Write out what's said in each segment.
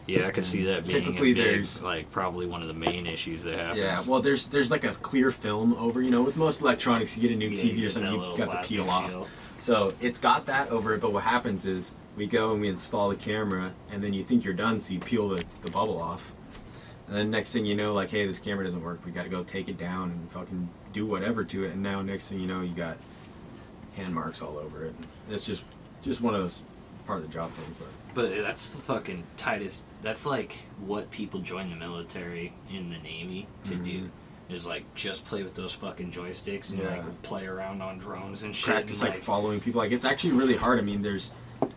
Yeah, I could see that being typically a big, there's like probably one of the main issues that happens. yeah. Well, there's like a clear film over. With most electronics, you get a new TV or something, you got to peel off. So it's got that over it. But what happens is we go and we install the camera, and then you think you're done, so you peel the bubble off. And then next thing you know, like, hey, this camera doesn't work. We got to go take it down and fucking do whatever to it. And now next thing you know, you got hand marks all over it. And it's just one of those part of the job thing. But that's the fucking tightest. That's like what people join the military in the Navy to do. Is like just play with those fucking joysticks and like play around on drones and shit. Practice like following people. Like it's actually really hard. I mean,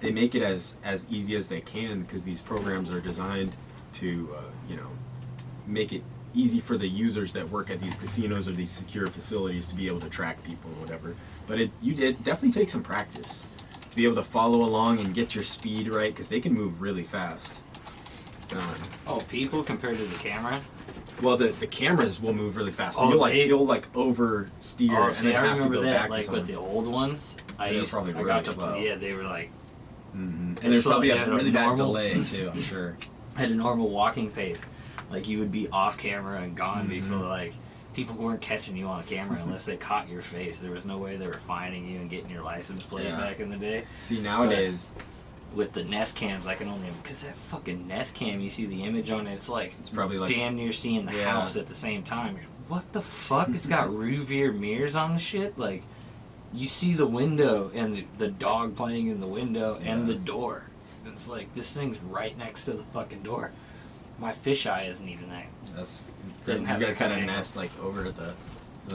they make it as easy as they can because these programs are designed to make it easy for the users that work at these casinos or these secure facilities to be able to track people or whatever. But it definitely takes some practice to be able to follow along and get your speed right because they can move really fast. People compared to the camera? Well, the cameras will move really fast, so you'll oversteer and then have to go back. Like with the old ones, they were probably really slow. Yeah, they were like. And there's probably a really bad delay too. I'm sure. At a normal walking pace, like you would be off camera and gone before like people weren't catching you on camera unless they caught your face. There was no way they were finding you and getting your license plate back in the day. See, nowadays. With the Nest cams, I can only because that fucking Nest cam, you see the image on it. It's probably like damn near seeing the house at the same time. What the fuck? It's got rear mirrors on the shit. Like, you see the window and the dog playing in the window and the door. And it's like this thing's right next to the fucking door. My fisheye isn't even that. Doesn't have you guys got a Nest like over at the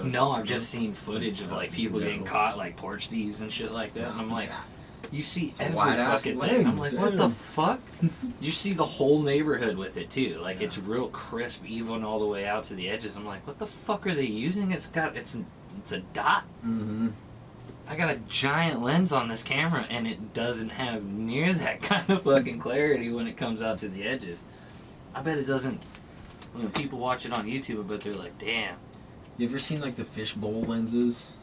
no, I've just seen footage of like people getting caught, like porch thieves and shit like that. And I'm like. You see every fucking thing. I'm like, what the fuck? You see the whole neighborhood with it too. Like it's real crisp, even all the way out to the edges. I'm like, what the fuck are they using? It's a dot. I got a giant lens on this camera, and it doesn't have near that kind of fucking clarity when it comes out to the edges. I bet it doesn't. People watch it on YouTube, but they're like, damn. You ever seen like the fishbowl lenses?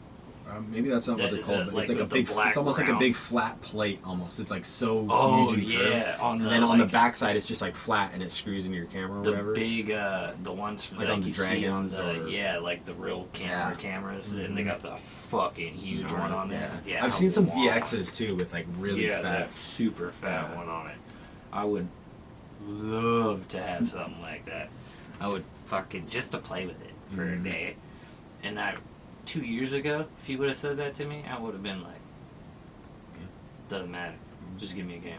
Maybe that's not what they're called, but it's like a big. It's almost like a big flat plate. Almost, it's like so huge and curved. And then on the backside, it's just like flat, and it screws into your camera or whatever. The big, the ones for like on the Dragons, like the real cameras, and they got the fucking huge one on there. Yeah, I've seen some VXs too with like really fat, super fat one on it. I would love to have something like that. I would fucking just to play with it for a day, and 2 years ago, if you would have said that to me, I would have been like, doesn't matter, just give me a camera.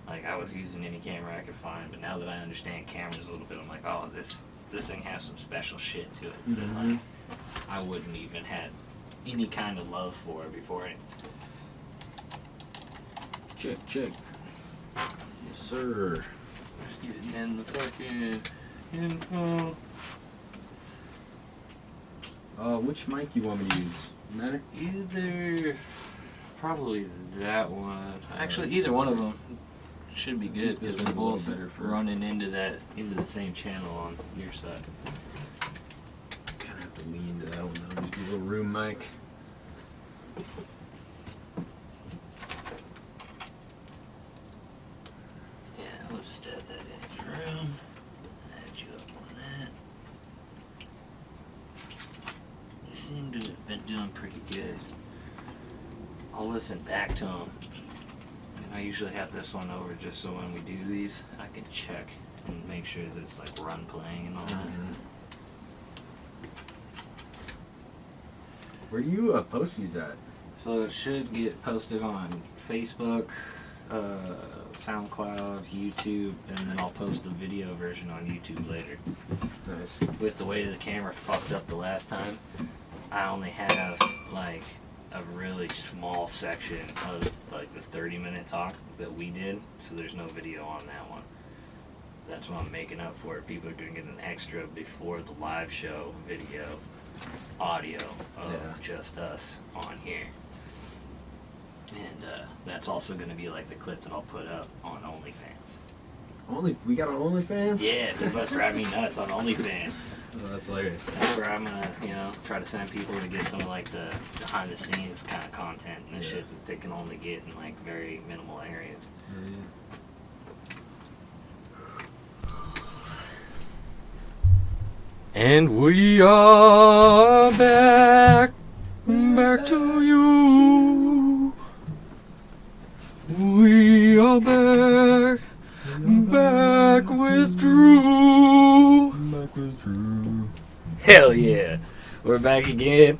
Like, I was using any camera I could find, but now that I understand cameras a little bit, I'm like, oh, this thing has some special shit to it that like, I wouldn't even had any kind of love for it before it. Check. Yes, sir. Let's get it in the fucking info. Which mic you want me to use? Matter? Either, probably that one. Actually, either one of them should be good because they're both running into the same channel on your side. Kind of have to lean to that one though. Just be a little room mic. Yeah, we'll just add that in your room. Add you up on that. You seem to have been doing pretty good. I'll listen back to them. And I usually have this one over just so when we do these, I can check and make sure that it's like run playing and all that. Where do you post these at? So it should get posted on Facebook, SoundCloud, YouTube, and then I'll post the video version on YouTube later. Nice. With the way the camera fucked up the last time, I only have like a really small section of like the 30-minute talk that we did, so there's no video on that one. That's what I'm making up for. People are going to get an extra before the live show video, audio of just us on here. And that's also going to be like the clip that I'll put up on OnlyFans. We got an OnlyFans? Yeah, they must drive me nuts on OnlyFans. Oh, that's hilarious. That's where I'm gonna, try to send people to get some of like the behind the scenes kind of content and the shit that they can only get in like very minimal areas. And we are back to you. We are back with Drew. Hell yeah, we're back again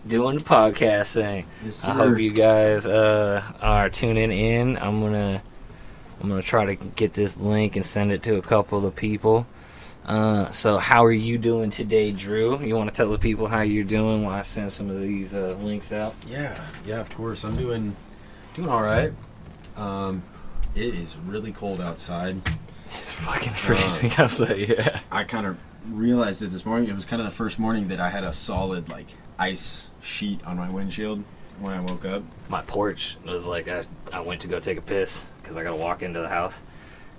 doing the podcast thing. Yes, I hope you guys are tuning in. I'm gonna try to get this link and send it to a couple of the people. So how are you doing today, Drew? You want to tell the people how you're doing while I send some of these links out? Yeah, of course. I'm doing all right. It is really cold outside. It's fucking freezing outside. Yeah. I kind of realized it this morning. It was kind of the first morning that I had a solid like ice sheet on my windshield when I woke up. My porch was like I went to go take a piss because I got to walk into the house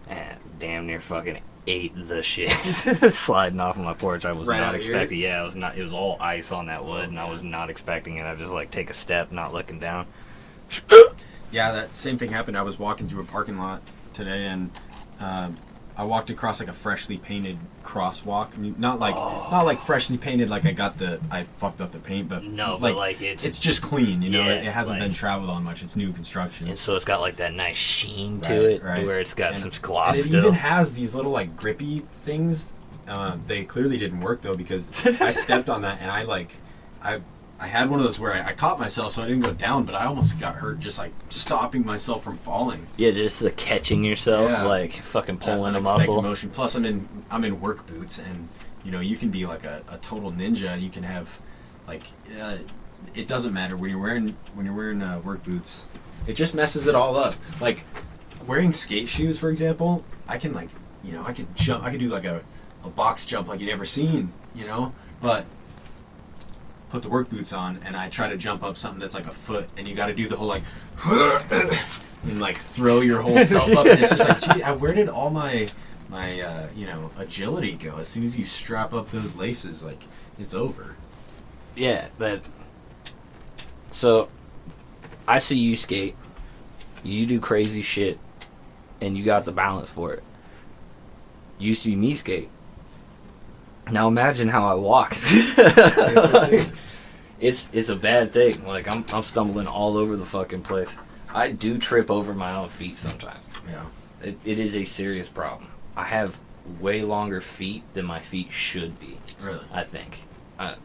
and damn near fucking ate the shit sliding off of my porch. I was right not expecting. Yeah, it was not. It was all ice on that wood, and I was not expecting it. I just like take a step, not looking down. Yeah, that same thing happened. I was walking through a parking lot today, and I walked across like a freshly painted crosswalk. I mean, not like freshly painted, like I fucked up the paint, but no, but like it's just clean. You know, yeah, it hasn't been traveled on much. It's new construction, and so it's got like that nice sheen to it, where it's got some gloss. And it even has these little like grippy things. They clearly didn't work though, because I stepped on that and I had one of those where I caught myself, so I didn't go down, but I almost got hurt just like stopping myself from falling. Yeah, just the catching yourself, like fucking pulling a muscle. Motion. Plus, I'm in work boots, and you know you can be like a total ninja. You can have like it doesn't matter when you're wearing work boots. It just messes it all up. Like wearing skate shoes, for example, I can like I could jump. I could do like a box jump like you never seen. But put the work boots on and I try to jump up something that's like a foot, and you got to do the whole like and like throw your whole self up, and it's just like, gee, where did all my agility go? As soon as you strap up those laces, like it's over. Yeah, so I see you skate, you do crazy shit, and you got the balance for it. You see me skate. Now imagine how I walk. It's a bad thing. Like I'm stumbling all over the fucking place. I do trip over my own feet sometimes. Yeah. It is a serious problem. I have way longer feet than my feet should be. Really? I think.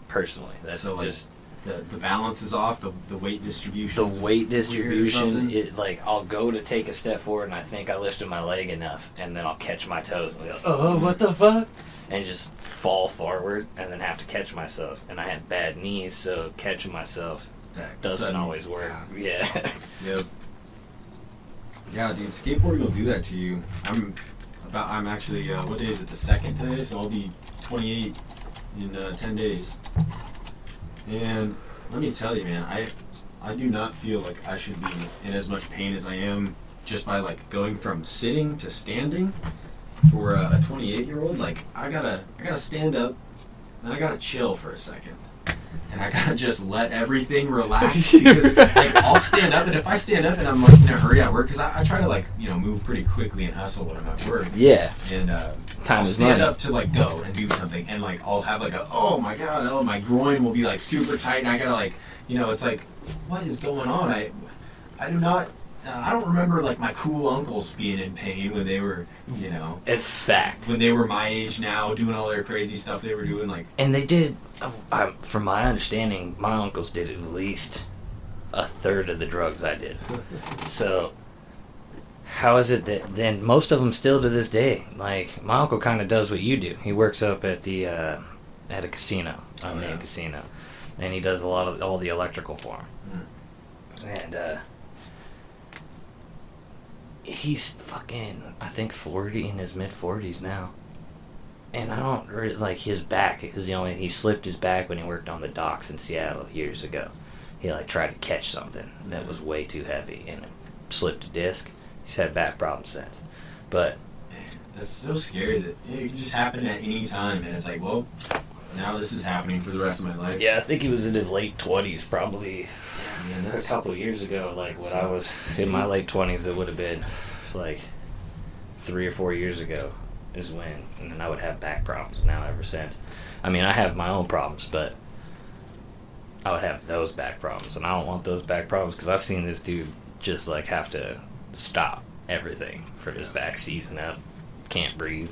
Personally, that's so, like, just the balance is off. The weight distribution. The weight distribution. It like I'll go to take a step forward and I think I lifted my leg enough, and then I'll catch my toes and be like, oh, what the fuck? And just fall forward and then have to catch myself. And I have bad knees, so catching myself doesn't always work. Yeah. Yep. Yeah, dude, skateboarding will do that to you. I'm actually, what day is it? The second day, so I'll be 28 in 10 days. And let me tell you, man, I do not feel like I should be in as much pain as I am just by like going from sitting to standing. For a 28-year-old, like I gotta stand up, then I gotta chill for a second, and I gotta just let everything relax, because like I'll stand up, and if I stand up and I'm like in a hurry at work, because I try to like move pretty quickly and hustle when I'm at work. Yeah. And I'll stand up to like go and do something, and like I'll have like oh my god, my groin will be like super tight, and I gotta like it's like, what is going on? I do not. I don't remember like my cool uncles being in pain when they were, It's fact. When they were my age now, doing all their crazy stuff they were doing, like. And they did, from my understanding, my uncles did at least a third of the drugs I did. So, how is it that then most of them still to this day, like my uncle kind of does what you do. He works up at the at a casino, unnamed casino, and he does a lot of all the electrical for him. And he's fucking, I think 40, in his mid-40s now. And I don't really, like his back, because he slipped his back when he worked on the docks in Seattle years ago. He like tried to catch something that was way too heavy and it slipped a disc. He's had back problems since. But that's so scary that it can just happen at any time, and it's like, well, now this is happening for the rest of my life. Yeah, I think he was in his late 20s, probably. Yeah, man, a couple years ago. Like when I was in my late 20s, it would have been like 3 or 4 years ago. is when, and then I would have back problems now ever since. I mean, I have my own problems, but I would have those back problems, and I don't want those back problems because I've seen this dude just like have to stop everything for his back season up. Can't breathe.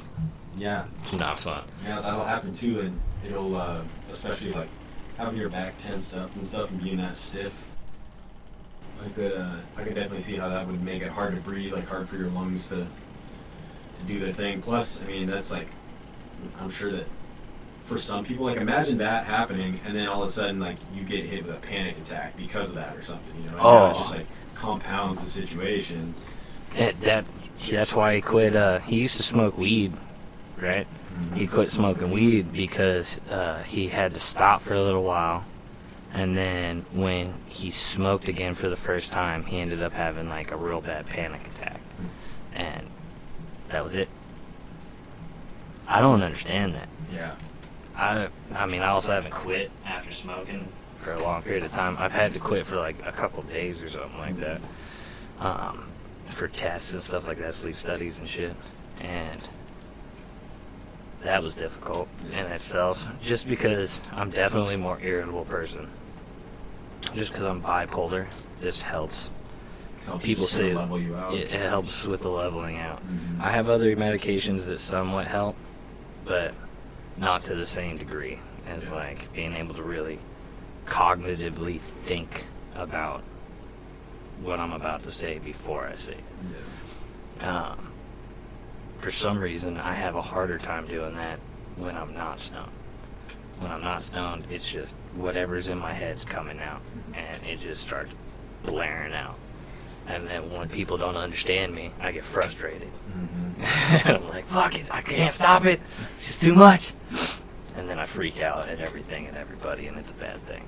Yeah. It's not fun. Yeah, that'll happen too, and it'll, especially like having your back tensed up and stuff and being that stiff. I could definitely see how that would make it hard to breathe, like hard for your lungs to do their thing. Plus, I mean, that's like, I'm sure that for some people, like imagine that happening and then all of a sudden like you get hit with a panic attack because of that or something, you know? And now it just like compounds the situation. That's why he quit. He used to smoke weed, right? Mm-hmm. He quit smoking weed because he had to stop for a little while. And then when he smoked again for the first time, he ended up having like a real bad panic attack. And that was it. I don't understand that. Yeah. I mean, I also haven't quit after smoking for a long period of time. I've had to quit for like a couple days or something like that. For tests and stuff like that, sleep studies and shit. And that was difficult in itself, just because I'm definitely a more irritable person. Just because I'm bipolar, this helps. People say level you out. It helps with the leveling out. Mm-hmm. I have other medications that somewhat help, but not to the same degree as like being able to really cognitively think about what I'm about to say before I say it. Yeah. For some reason, I have a harder time doing that when I'm not stoned. When I'm not stoned, it's just whatever's in my head's coming out, and it just starts blaring out. And then when people don't understand me, I get frustrated. Mm-hmm. I'm like, fuck it, I can't stop it. It's just too much. And then I freak out at everything and everybody, and it's a bad thing.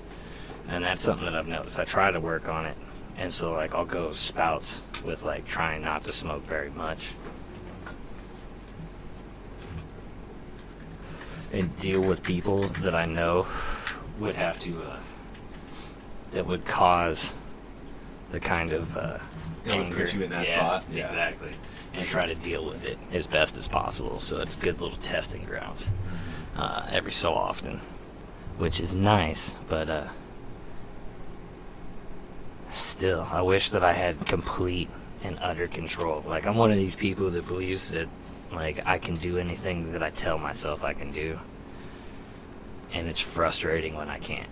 And that's something that I've noticed. I try to work on it. And so, like, I'll go spouts with, like, trying not to smoke very much. And deal with people that I know would have to, that would cause the kind of, that anger. would put you in that spot. Yeah, exactly. And try to deal with it as best as possible. So it's good little testing grounds every so often, which is nice, but still, I wish that I had complete and utter control. Like, I'm one of these people that believes that, like, I can do anything that I tell myself I can do, and it's frustrating when I can't.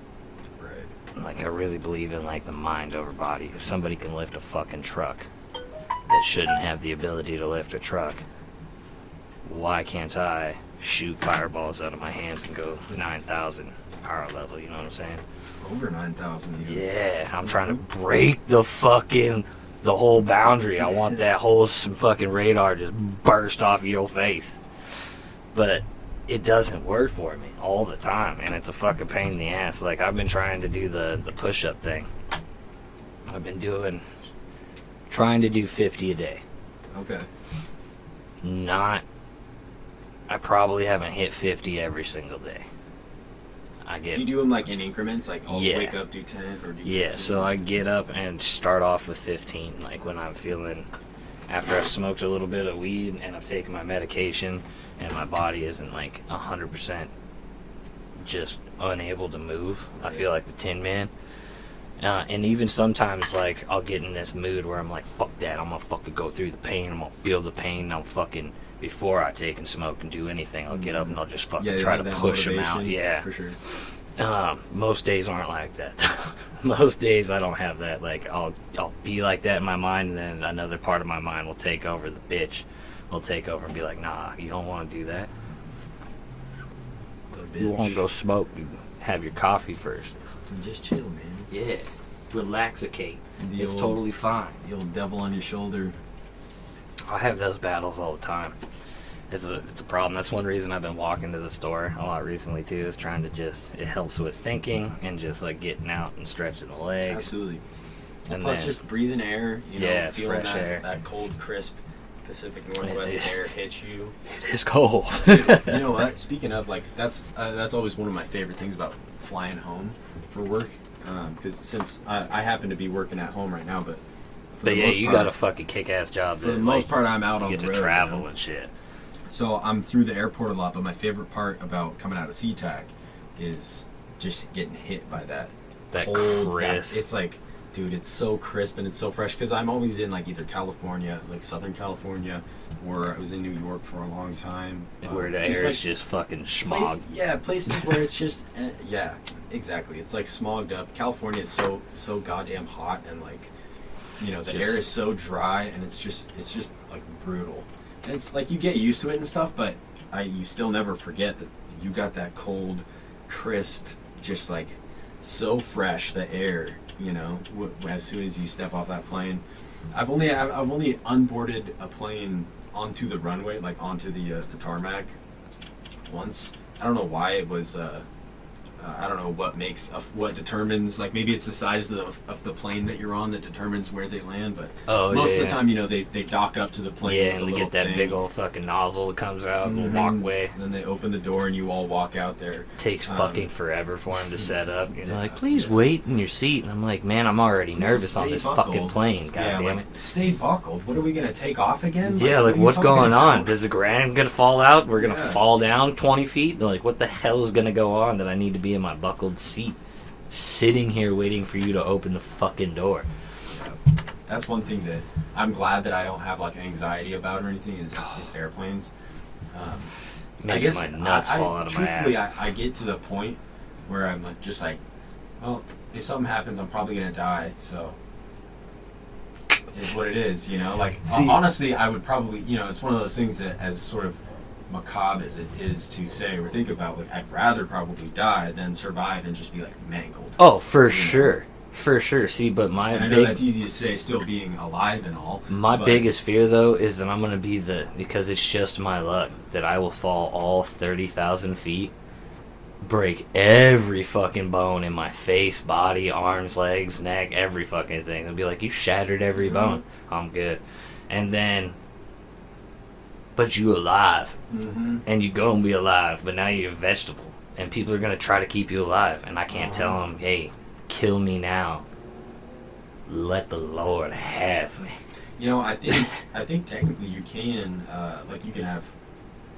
Right. Like, I really believe in, like, the mind over body. If somebody can lift a fucking truck that shouldn't have the ability to lift a truck, why can't I shoot fireballs out of my hands and go 9,000 power level, you know what I'm saying? Over 9,000 even. Yeah, I'm trying to break the whole boundary. I want that whole fucking radar just burst off your face. But it doesn't work for me all the time, and it's a fucking pain in the ass. Like, I've been trying to do the push-up thing. I've been trying to do 50 a day. Okay. I probably haven't hit 50 every single day. Do you do them like in increments? Like I'll wake up, do 10 or do 15? Yeah, so I get up and start off with 15. Like when I'm feeling, after I've smoked a little bit of weed and I've taken my medication and my body isn't like 100% just unable to move. I feel like the Tin Man. And even sometimes, like, I'll get in this mood where I'm like, fuck that, I'm gonna fucking go through the pain, I'm gonna feel the pain, and I'm fucking, before I take and smoke and do anything, I'll get up and I'll just fucking try to push them out. Yeah. For sure. Most days aren't like that. Most days I don't have that. Like, I'll be like that in my mind, and then another part of my mind will take over. The bitch will take over and be like, nah, you don't want to do that. You want to go smoke, you have your coffee first. And just chill, man. Yeah. Relaxicate. It's totally fine. The old devil on your shoulder. I have those battles all the time. It's a problem. That's one reason I've been walking to the store a lot recently too, is trying to it helps with thinking and just like getting out and stretching the legs. Absolutely. And plus just breathing air, feeling fresh air. That cold, crisp Pacific Northwest air hit you. It is cold. Dude, you know what? Speaking of, like, that's always one of my favorite things about flying home for work. Because since I happen to be working at home right now, but yeah, you got a fucking kick-ass job. For the most part, I'm out on the road. You get to travel and shit. So I'm through the airport a lot, but my favorite part about coming out of SeaTac is just getting hit by that cold, crisp. it's like, dude, it's so crisp and it's so fresh, because I'm always in like either California, like Southern California, or I was in New York for a long time. Where the air is just fucking smog. Places where it's just, yeah, exactly. It's like smogged up. California is so goddamn hot, and like, you know, the air is so dry, and it's just like brutal. And it's like you get used to it and stuff, but you still never forget that you got that cold, crisp, just like so fresh, the air, you know, as soon as you step off that plane. I've only unboarded a plane onto the runway, like onto the tarmac once. I don't know why. It was I don't know what determines, like maybe it's the size of the plane that you're on that determines where they land, but most of the time, you know, they dock up to the plane. Yeah, and they get that big old fucking nozzle that comes out, and walkway. And then they open the door and you all walk out there. Takes fucking forever for them to set up. You're like, please wait in your seat. And I'm like, man, I'm already nervous on this fucking plane. Goddamn it. Stay buckled. What are we gonna take off again? Yeah, like what's going on? Does the ground gonna fall out? We're gonna fall down 20 feet? Like, what the hell is gonna go on that I need to be in my buckled seat, sitting here waiting for you to open the fucking door? That's one thing that I'm glad that I don't have like anxiety about or anything is airplanes. I guess my nuts fall out of my ass. Truthfully, I get to the point where I'm like, just like, well, if something happens, I'm probably gonna die. So it's what it is, you know. Like honestly, I would probably, you know, it's one of those things that, as sort of macabre as it is to say or think about, like, I'd rather probably die than survive and just be like mangled. Oh, for sure. For sure. See, but I know that's easy to say, still being alive and all. My biggest fear, though, is that I'm going to be because it's just my luck, that I will fall all 30,000 feet, break every fucking bone in my face, body, arms, legs, neck, every fucking thing. They'll be like, you shattered every bone. I'm good. And then, but you alive. And you go and be alive, but now you're a vegetable. And people are going to try to keep you alive. And I can't tell them, hey, kill me now. Let the Lord have me. You know, I think technically you can, like, you can have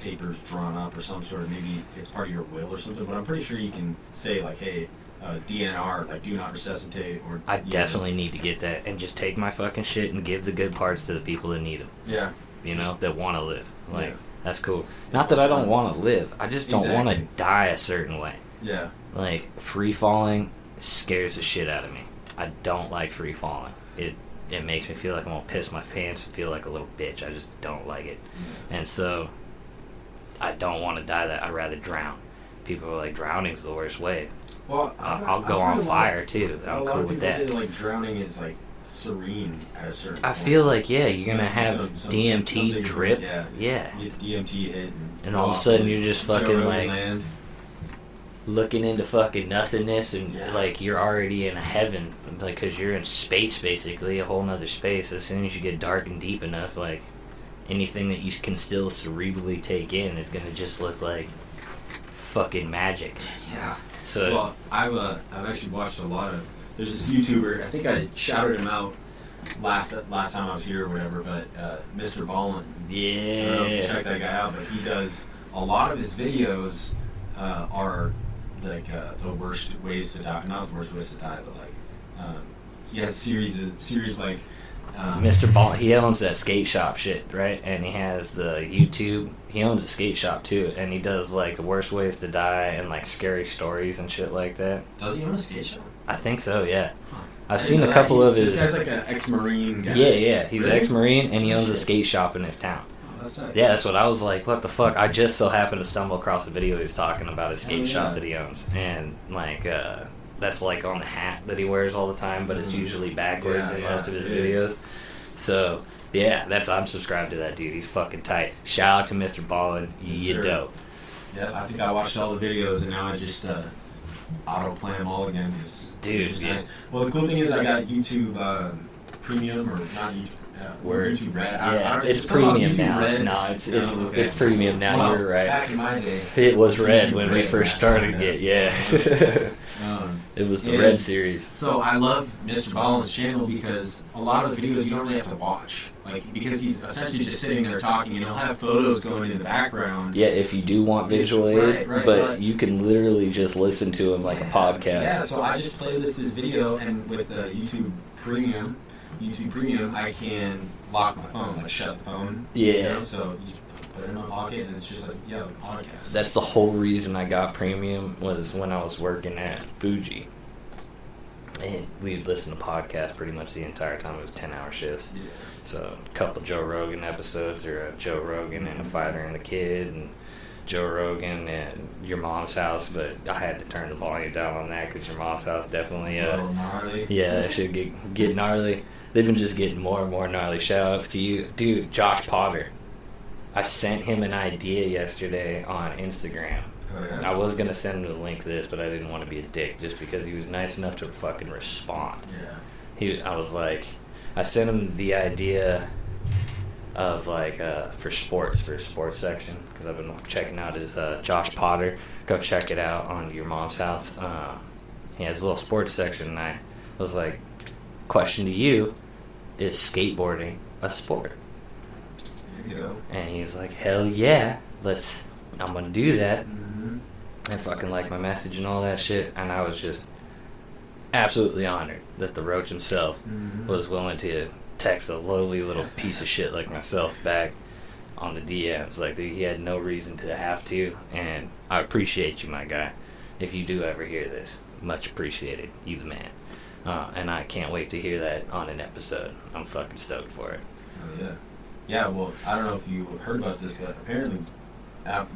papers drawn up or some sort of, maybe it's part of your will or something, but I'm pretty sure you can say, like, hey, DNR, like, do not resuscitate, or... I definitely need to get that and just take my fucking shit and give the good parts to the people that need them. Yeah. You know, that want to live. Like, that's cool. Not that I don't want to live. I just don't want to die a certain way. Yeah. Like, free falling scares the shit out of me. I don't like free falling. It makes me feel like I'm going to piss my pants and feel like a little bitch. I just don't like it. And so, I don't want to die that. I'd rather drown. People are like, drowning's the worst way. Well, I'll go on fire, too. I'm cool with that. A lot of people say, like, drowning is, like, serene at a certain point. I feel like, yeah, you're going to have DMT drip. Yeah. You get the DMT hit. And all of a sudden, you're just fucking, like, looking into fucking nothingness, and like you're already in a heaven, like, because you're in space, basically, a whole nother space. As soon as you get dark and deep enough, like, anything that you can still cerebrally take in is gonna just look like fucking magic. Yeah. So, well, I've actually watched a lot of. There's this YouTuber. I think I shouted him out last time I was here or whatever, but Mr. Ballin. Yeah. I don't know if you check that guy out, but he does a lot of his videos are like the worst ways to die. Not the worst ways to die, but like he has series like Mr. Ball, he owns that skate shop shit, right? And he has the YouTube. He owns a skate shop too, and he does like the worst ways to die and like scary stories and shit like that. Does he own a skate shop? I think so, yeah. I've seen a couple of his. He sounds like an ex-Marine guy. Yeah. He's really? an ex-Marine, and he owns a skate shop in his town. That's nice. Yeah, that's what I was like, what the fuck? I just so happened to stumble across a video he was talking about his skate shop that he owns. And, like, that's, like, on the hat that he wears all the time, but it's usually backwards in most of his videos. So, yeah, I'm subscribed to that dude. He's fucking tight. Shout out to Mr. Ballin. You dope. Yeah, I think I watched all the videos, and now I just auto-play them all again. Dude, nice. Well, the cool thing is I got YouTube Premium, or not YouTube. YouTube Red. Yeah, it's premium now. Red. No, it's premium now. Well, you're right. Back in my day, it was red when we Red first started it. Yeah. It was the Red series. So I love Mr. Ballin's channel because a lot of the videos you don't really have to watch. Like, because he's essentially just sitting there talking, and he'll have photos going in the background. Yeah, if you do want visual aid, but you can literally just listen to him like a podcast. Yeah, so I just playlist his video, and with the YouTube Premium, I can lock my phone, like shut the phone. Yeah. You know? So you just put it in, unlock it, and it's just like, yeah, like podcast. That's the whole reason I got Premium, was when I was working at Fuji. And we'd listen to podcasts pretty much the entire time. It was 10-hour shifts. Yeah. So a couple Joe Rogan episodes, or a Joe Rogan and a Fighter and the Kid, and Joe Rogan and Your Mom's House, but I had to turn the volume down on that because Your Mom's House definitely gnarly. Yeah, it should get gnarly. They've been just getting more and more gnarly. Shout outs to you. Dude, Josh Potter. I sent him an idea yesterday on Instagram. Oh, yeah? I was going to send him the link to this, but I didn't want to be a dick just because he was nice enough to fucking respond. Yeah. I sent him the idea of for a sports section, because I've been checking out his Josh Potter. Go check it out on Your Mom's House. He has a little sports section, and I was like, question to you, is skateboarding a sport? There you go. And he's like, hell yeah, I'm gonna do that. Mm-hmm. I fucking like my message and all that shit, and I was just absolutely honored that the Roach himself was willing to text a lowly little piece of shit like myself back on the DMs. Like, he had no reason to have to, and I appreciate you, my guy. If you do ever hear this, much appreciated. You the man. And I can't wait to hear that on an episode. I'm fucking stoked for it. Oh, yeah. Yeah, well, I don't know if you heard about this, but apparently,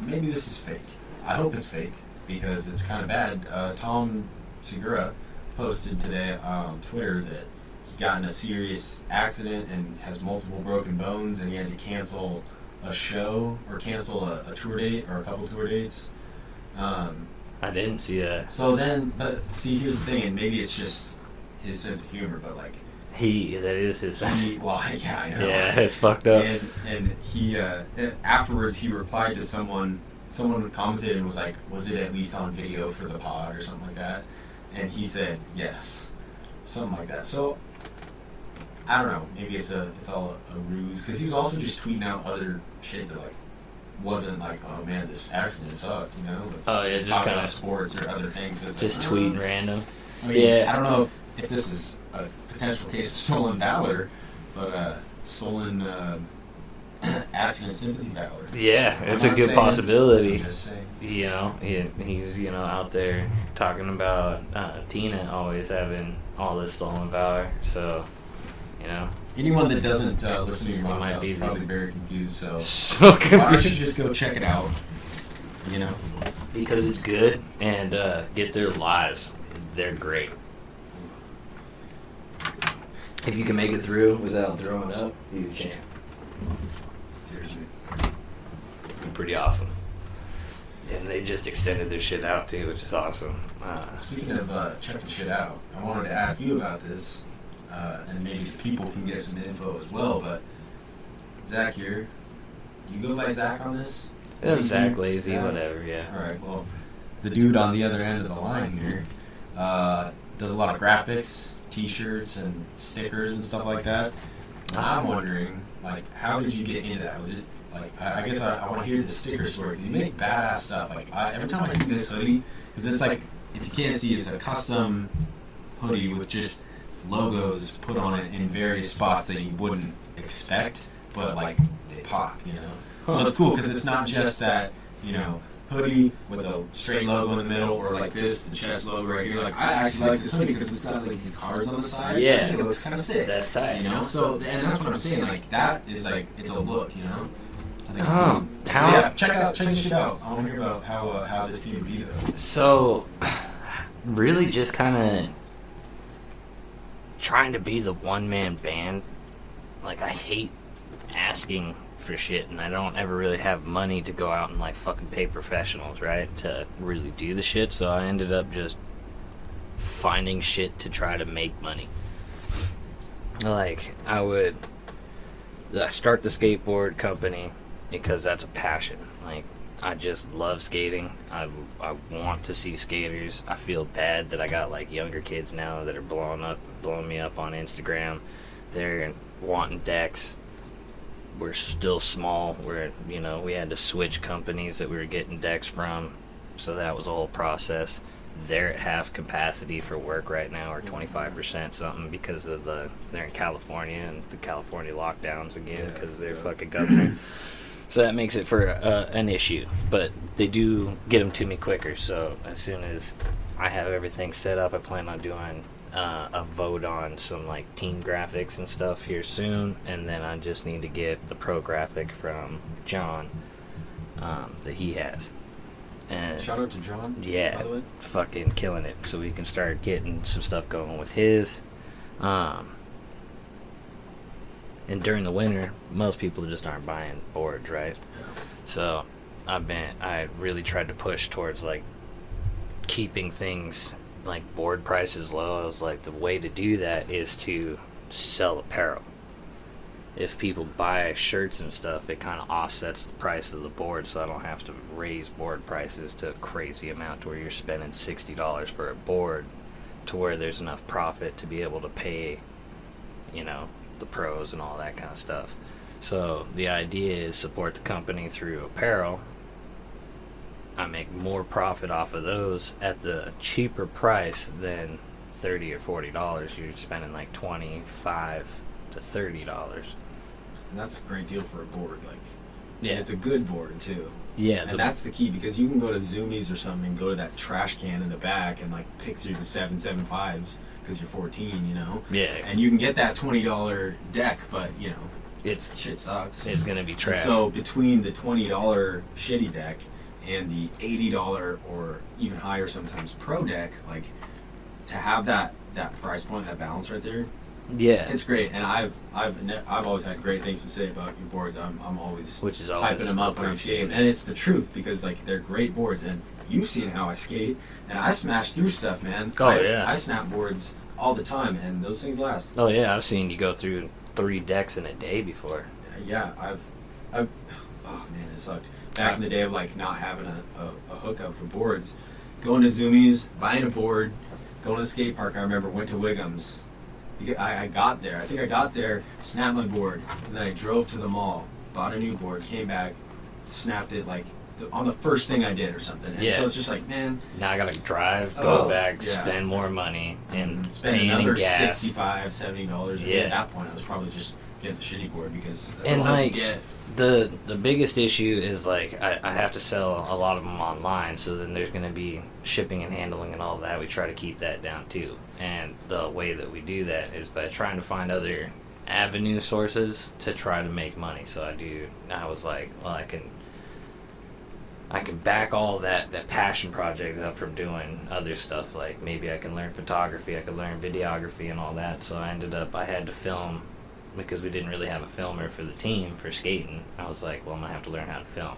maybe this is fake. I hope it's fake, because it's kind of bad. Tom Segura posted today on Twitter that he got in a serious accident and has multiple broken bones, and he had to cancel a show, or cancel a tour date, or a couple tour dates. I didn't see that. So then, but see, here's the thing, and maybe it's just his sense of humor, but like, that is his sense. Well, yeah, I know. Yeah, it's fucked up. And he, afterwards, he replied to someone commented and was like, was it at least on video for the pod, or something like that? And he said, yes. Something like that. So, I don't know, maybe it's all a ruse, because he was also just tweeting out other shit that, like, wasn't like, oh man, this accident sucked, you know? Like, oh, yeah, it's just kind of sports or other things. So it's just like, tweeting random. I mean, I don't know if this is a potential case of stolen valor, but stolen accident sympathy valor. Yeah, it's a good possibility. I'm just saying. You know, he's out there talking about Tina always having all this stolen valor. So, anyone that doesn't listen to Your Mom's House is probably very confused. So confused. Why don't you just go check it out? Because it's good, and get their lives. They're great. If you can make it through without throwing up, you're the champ. Seriously. Pretty awesome. And they just extended their shit out too, which is awesome. Speaking of checking shit out, I wanted to ask you about this, and maybe the people can get some info as well, but Zach here, you go by Zach on this? Zach Lazy, Zach? Whatever, yeah. Alright, well, the dude on the other end of the line here does a lot of graphics, t-shirts, and stickers and stuff like that. And I'm wondering, like, how did you get into that? Was it, like, I guess I want to hear the sticker story, because you make badass stuff. Like, every time I see this hoodie, because it's like, if you can't see, it's a custom hoodie with just logos put on it in various spots that you wouldn't expect, but, like, they pop, So it's cool, because it's not just that, hoodie with a straight logo in the middle, or like this, the chest logo right here. Like, I actually like this hoodie because it's got like these cards on the side. Yeah, I think it looks kind of sick. That's tight. So, and that's what I'm saying. Like, that is like, it's a look. I think it's cool. So yeah, check this shit out. I want to hear about how this came to be though. So, really, just kind of trying to be the one-man band. Like, I hate asking for shit, and I don't ever really have money to go out and like fucking pay professionals, right, to really do the shit. So I ended up just finding shit to try to make money. Like, I start the skateboard company because that's a passion. Like, I just love skating. I want to see skaters. I feel bad that I got like younger kids now that are blowing me up on Instagram. They're wanting decks. We're still small. We had to switch companies that we were getting decks from, so that was a whole process. They're at half capacity for work right now, or 25% something, because of they're in California and the California lockdowns again because they're fucking governor. So that makes it for an issue, but they do get them to me quicker. So as soon as I have everything set up, I plan on doing a vote on some like team graphics and stuff here soon, and then I just need to get the pro graphic from John that he has. And shout out to John. Yeah, by the way. Fucking killing it. So we can start getting some stuff going with his. And during the winter, most people just aren't buying boards, right? Yeah. So I really tried to push towards like keeping things like board prices low. I was like, the way to do that is to sell apparel. If people buy shirts and stuff, it kind of offsets the price of the board, so I don't have to raise board prices to a crazy amount to where you're spending $60 for a board, to where there's enough profit to be able to pay, the pros and all that kind of stuff. So the idea is support the company through apparel. I make more profit off of those at the cheaper price than $30 or $40. You're spending like $25 to $30. And that's a great deal for a board. Yeah, and it's a good board too. Yeah, and that's the key, because you can go to Zoomies or something and go to that trash can in the back and like pick through the 775s because you're 14, Yeah, and you can get that $20 deck, but it's shit sucks. It's gonna be trash. And so between the $20 shitty deck and the $80 or even higher sometimes pro deck, like to have that price point, that balance right there. Yeah, it's great, and I've always had great things to say about your boards. I'm always hyping them up when I'm skating, and it's the truth, because like they're great boards, and you've seen how I skate, and I smash through stuff, man. I snap boards all the time, and those things last. Oh yeah, I've seen you go through 3 decks in a day before. Yeah, I've oh man, it sucked. Back in the day of like not having a hookup for boards, going to Zoomies, buying a board, going to the skate park. I remember went to Wiggum's. I got there, snapped my board, and then I drove to the mall, bought a new board, came back, snapped it like on the first thing I did or something. And so it's just like, man, now I gotta drive, go back, spend more money, and spend another gas. $65, $70. And at that point, I was probably just getting the shitty board, because that's all I could get. The biggest issue is like I have to sell a lot of them online, so then there's going to be shipping and handling and all that. We try to keep that down too, and the way that we do that is by trying to find other avenue sources to try to make money. So I was like, well, I can back all that passion project up from doing other stuff. Like maybe I can learn photography, I could learn videography and all that. So I had to film, because we didn't really have a filmer for the team for skating. I was like, well, I'm gonna have to learn how to film.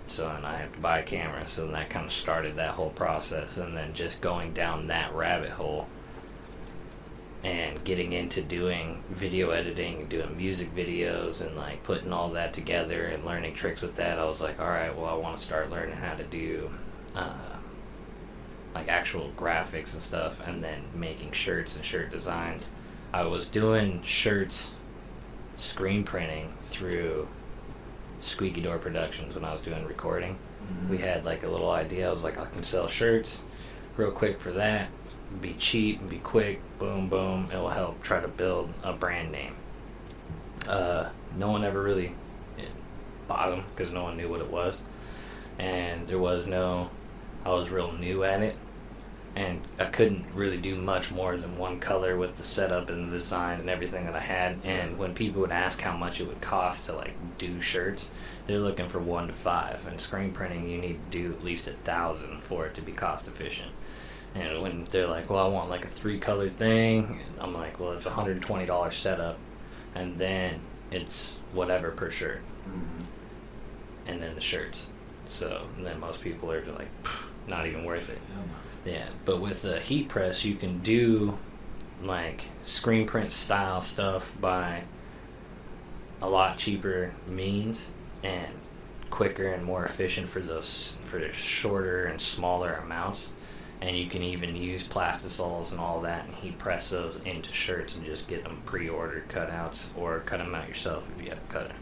So then I have to buy a camera. So then that kind of started that whole process, and then just going down that rabbit hole and getting into doing video editing, doing music videos, and like putting all that together and learning tricks with that. I was like, all right, well, I want to start learning how to do like actual graphics and stuff, and then making shirts and shirt designs. I was doing shirts, screen printing through Squeaky Door Productions when I was doing recording. Mm-hmm. We had like a little idea. I was like, I can sell shirts real quick for that, be cheap and be quick, boom boom. It will help try to build a brand name. No one ever really bought them because no one knew what it was, and I was real new at it, and I couldn't really do much more than one color with the setup and the design and everything that I had. And when people would ask how much it would cost to like do shirts, they're looking for 1 to 5. And screen printing, you need to do at least 1,000 for it to be cost efficient. And when they're like, well, I want like a 3-color thing, I'm like, well, it's $120 setup, and then it's whatever per shirt, and then the shirts. So and then most people are like, not even worth it. Yeah, but with the heat press, you can do like screen print style stuff by a lot cheaper means and quicker and more efficient for shorter and smaller amounts. And you can even use plastisols and all that and heat press those into shirts and just get them pre-ordered cutouts, or cut them out yourself if you have a cutter.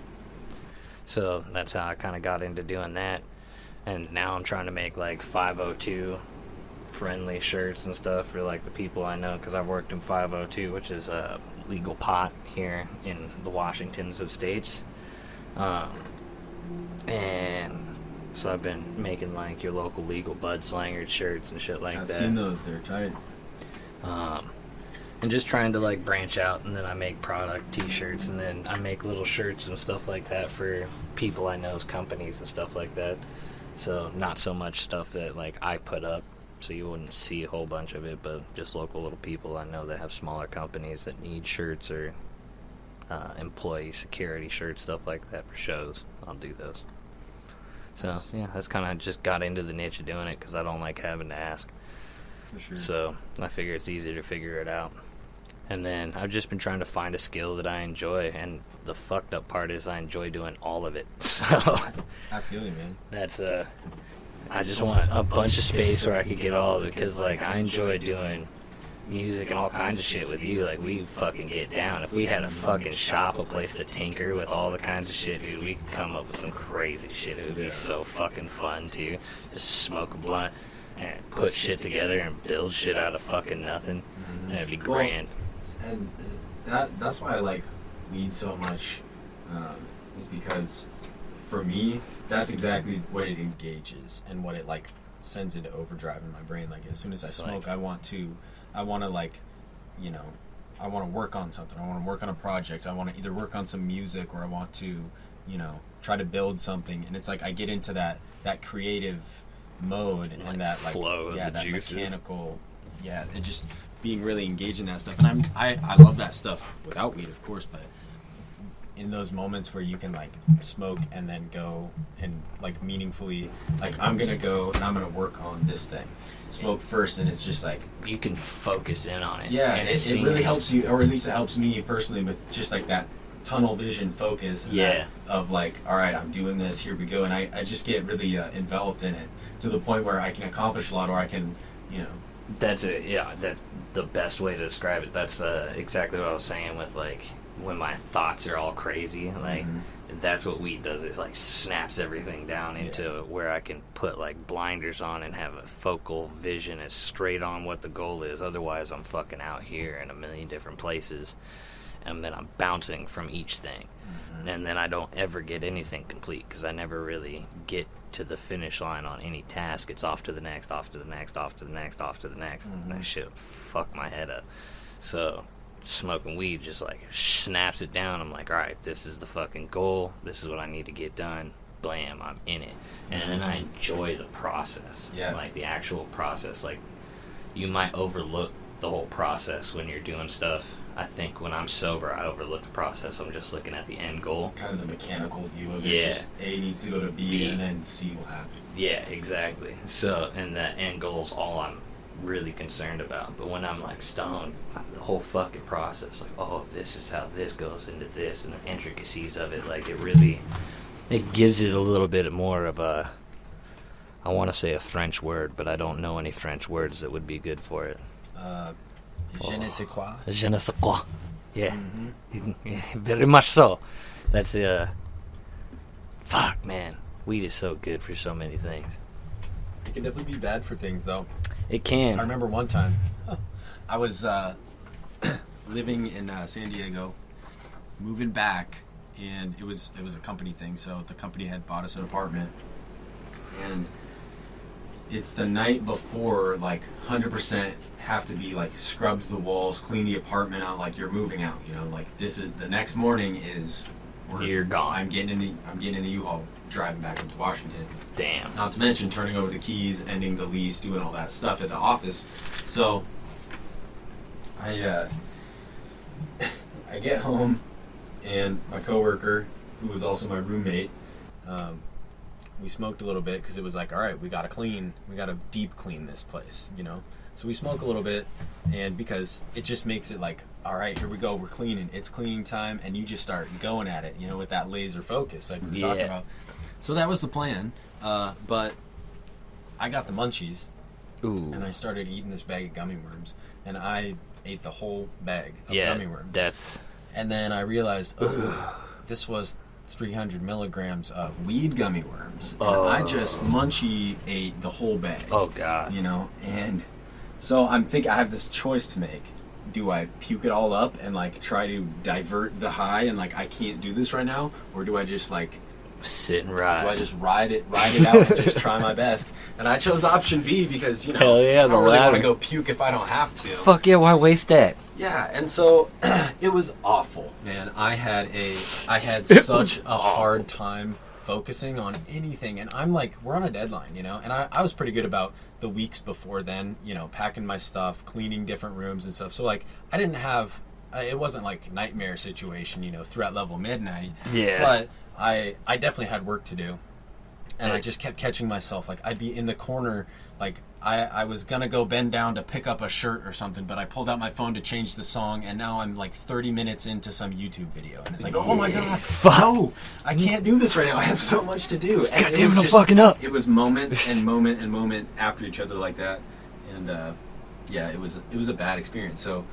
So that's how I kind of got into doing that. And now I'm trying to make like 502 friendly shirts and stuff for like the people I know, because I've worked in 502, which is a legal pot here in the Washingtons of states. And so I've been making like your local legal bud slangered shirts and shit like that. I've seen those, they're tight. And just trying to like branch out, and then I make product t-shirts, and then I make little shirts and stuff like that for people I know's companies and stuff like that. So not so much stuff that like I put up, so you wouldn't see a whole bunch of it, but just local little people I know that have smaller companies that need shirts or employee security shirts, stuff like that for shows. I'll do those. So yeah, that's kind of just got into the niche of doing it because I don't like having to ask. For sure. So I figure it's easier to figure it out. And then I've just been trying to find a skill that I enjoy, and the fucked up part is I enjoy doing all of it. So I feel you, man. That's I just want a bunch of space where I could get all of it, because like I enjoy doing music and all kinds of shit with you. Like we fucking get down. If we had a fucking shop, a place to tinker with all the kinds of shit, dude, we could come up with some crazy shit. It would be so fucking fun too. Just smoke a blunt and put shit together and build shit out of fucking nothing. That'd be grand. And that's why I like weed so much, is because for me, that's exactly what it engages and what it like sends into overdrive in my brain. Like as soon as I smoke, I want to like, you know, I want to work on something. I want to work on a project. I want to either work on some music, or I want to, you know, try to build something. And it's like I get into that creative mode and that like flow, yeah, that juices. Mechanical, yeah, it just being really engaged in that stuff. And I love that stuff without weed, of course, but in those moments where you can like smoke and then go and like meaningfully, like I'm gonna go and I'm gonna work on this thing, smoke first, and it's just like you can focus in on it. Yeah, and it really helps you, or at least it helps me personally with just like that tunnel vision focus. Yeah. Of like, all right, I'm doing this, here we go, and I just get really enveloped in it to the point where I can accomplish a lot, or I can, you know. That's it. Yeah, that's the best way to describe it. That's exactly what I was saying with like when my thoughts are all crazy. Like that's what weed does. Is like snaps everything down into where I can put like blinders on and have a focal vision as straight on what the goal is. Otherwise, I'm fucking out here in a million different places, and then I'm bouncing from each thing, and then I don't ever get anything complete because I never really get to the finish line on any task. It's off to the next, off to the next, off to the next, off to the next. And that shit fuck my head up. So smoking weed just like snaps it down. I'm like, all right, this is the fucking goal. This is what I need to get done. Blam, I'm in it. And then I enjoy the process. Yeah. Like the actual process. Like you might overlook the whole process when you're doing stuff. I think when I'm sober, I overlook the process. I'm just looking at the end goal. Kind of the mechanical view of it. Yeah. Just A needs to go to B, and then C will happen. Yeah, exactly. So, and the end goal's all I'm really concerned about. But when I'm like stoned, the whole fucking process, like, oh, this is how this goes into this, and the intricacies of it, like it gives it a little bit more of a, I want to say a French word, but I don't know any French words that would be good for it. Je ne sais quoi. Je ne sais quoi. Yeah. Very much so. That's fuck, man. Weed is so good for so many things. It can definitely be bad for things, though. It can. I remember one time I was living in San Diego, moving back, and it was a company thing. So the company had bought us an apartment, and it's the night before, like 100% have to be like scrubs the walls, clean the apartment out, like you're moving out. You know, like this is the next morning is you're gone. I'm getting in the U-Haul, driving back into Washington. Damn. Not to mention turning over the keys, ending the lease, doing all that stuff at the office. So I get home, and my coworker, who was also my roommate, we smoked a little bit because it was like, all right, we gotta deep clean this place, you know. So we smoke a little bit, and because it just makes it like, all right, here we go, we're cleaning. It's cleaning time, and you just start going at it, you know, with that laser focus, like we were talking about. So that was the plan, but I got the munchies, and I started eating this bag of gummy worms, and I ate the whole bag of gummy worms. And then I realized, this was 300 milligrams of weed gummy worms, and I just munchie ate the whole bag. Oh God! You know, and so I'm thinking I have this choice to make. Do I puke it all up and like try to divert the high and like I can't do this right now, or do I just like sit and ride? Do I just ride it out and just try my best? And I chose option B because I don't really want to go puke if I don't have to. Fuck yeah! Why waste that? Yeah, and so it was awful, man. I had such a hard time focusing on anything, and I'm like, we're on a deadline, and I was pretty good about the weeks before then, packing my stuff, cleaning different rooms and stuff. So like, I didn't have, it wasn't like nightmare situation, threat level midnight. Yeah. But I definitely had work to do, and I just kept catching myself. Like, I'd be in the corner, like I was gonna go bend down to pick up a shirt or something, but I pulled out my phone to change the song, and now I'm like 30 minutes into some YouTube video, and it's like, oh my God, no, I can't do this right now. I have so much to do. God damn it, I'm fucking up. It was moment and moment and moment after each other like that, and it was a bad experience. So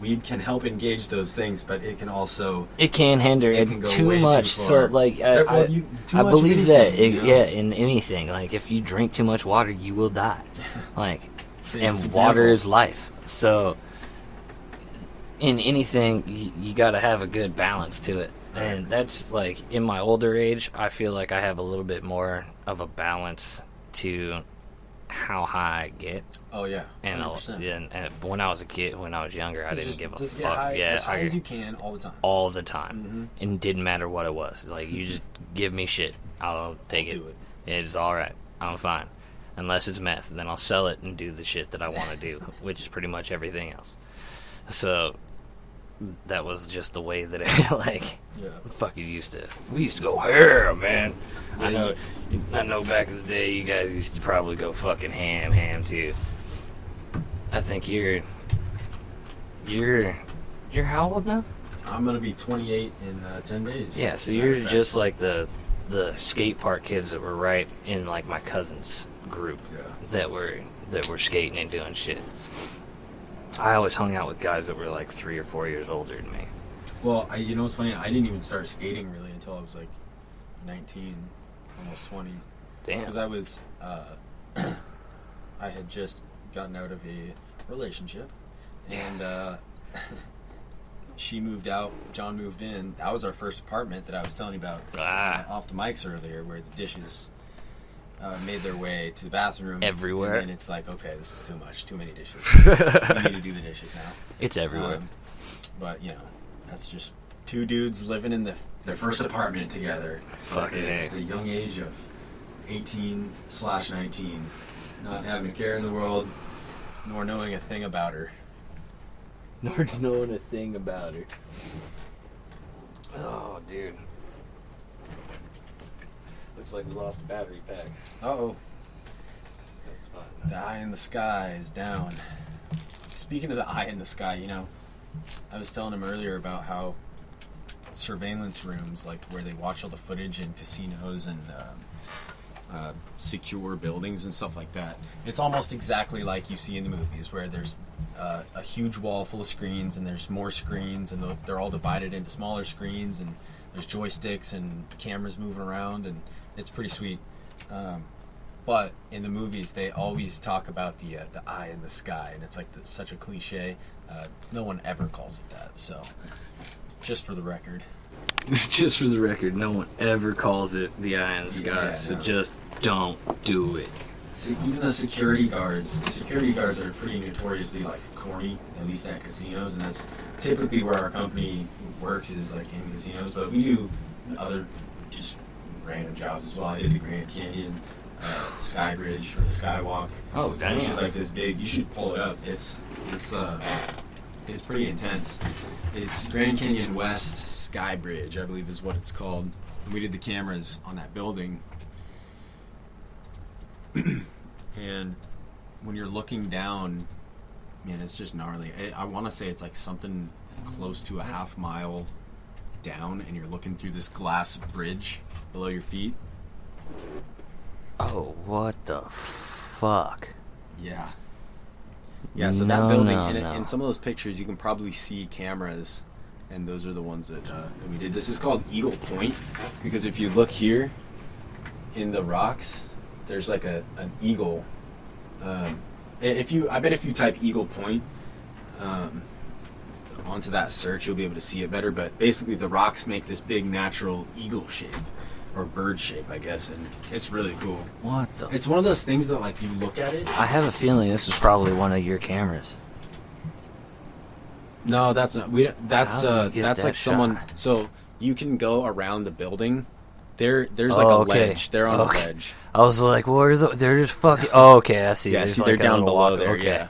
weed can help engage those things, but it can also hinder it can go too way much. Too far. So like I believe that in anything, like if you drink too much water, you will die. Like, and water is life. So in anything, you got to have a good balance to it. And that's like in my older age, I feel like I have a little bit more of a balance to how high I get. Oh yeah, 100%. And when I was a kid, when I was younger, I didn't give a fuck. As high as you can, all the time. All the time, and didn't matter what it was. Like, you just give me shit, I'll take it. Do it. It's all right. I'm fine, unless it's meth. Then I'll sell it and do the shit that I want to do, which is pretty much everything else. So that was just the way that it fucking we used to go here, man. Yeah. I know back in the day you guys used to probably go fucking ham too. I think you're how old now? I'm gonna be 28 in 10 days. Yeah, so you're just like the skate park kids that were right in like my cousin's group that were skating and doing shit. I always hung out with guys that were like 3 or 4 years older than me. Well, what's funny? I didn't even start skating really until I was like 19, almost 20. Damn. Because I was, I had just gotten out of a relationship, and she moved out. John moved in. That was our first apartment that I was telling you about off the mics earlier, where the dishes made their way to the bathroom everywhere, and it's like, okay, this is too much, too many dishes. We need to do the dishes now. It's everywhere. But that's just two dudes living in their first apartment together. Fucking at the young age of 18/19, not having a care in the world, nor knowing a thing about her. Oh, dude. Looks like we lost a battery pack. Uh-oh. That's fine. The eye in the sky is down. Speaking of the eye in the sky, I was telling him earlier about how surveillance rooms, like where they watch all the footage in casinos and secure buildings and stuff like that, it's almost exactly like you see in the movies, where there's a huge wall full of screens, and there's more screens, and they're all divided into smaller screens, and there's joysticks and cameras moving around, and it's pretty sweet. But in the movies, they always talk about the eye in the sky, and it's like such a cliche. No one ever calls it that. So, just for the record. Just for the record, no one ever calls it the eye in the sky. Yeah, so just don't do it. See, even the security guards are pretty notoriously like corny, at least at casinos, and that's typically where our company works, is like in casinos. But we do other just random jobs as well. I did the Grand Canyon Sky Bridge, or the Skywalk. Oh, damn! Which is like this big. You should pull it up. It's pretty intense. It's Grand Canyon West Sky Bridge, I believe is what it's called. We did the cameras on that building. And when you're looking down, man, it's just gnarly. I want to say it's like something close to a half mile down, and you're looking through this glass bridge below your feet. Oh, what the fuck? Yeah. Yeah, so that building, in some of those pictures, you can probably see cameras, and those are the ones that we did. This is called Eagle Point, because if you look here in the rocks, there's like an eagle. I bet if you type Eagle Point onto that search, you'll be able to see it better. But basically, the rocks make this big natural eagle shape, or bird shape, I guess, and it's really cool. What the? It's one of those things that, like, you look at it. I have a feeling this is probably one of your cameras. No, that's not. That's like someone. Shot? So you can go around the building. There's like a ledge. They're on a ledge. I was like, where's they're just fucking. Oh, okay, I see. Yeah, see, they're down below there. Okay. Yeah.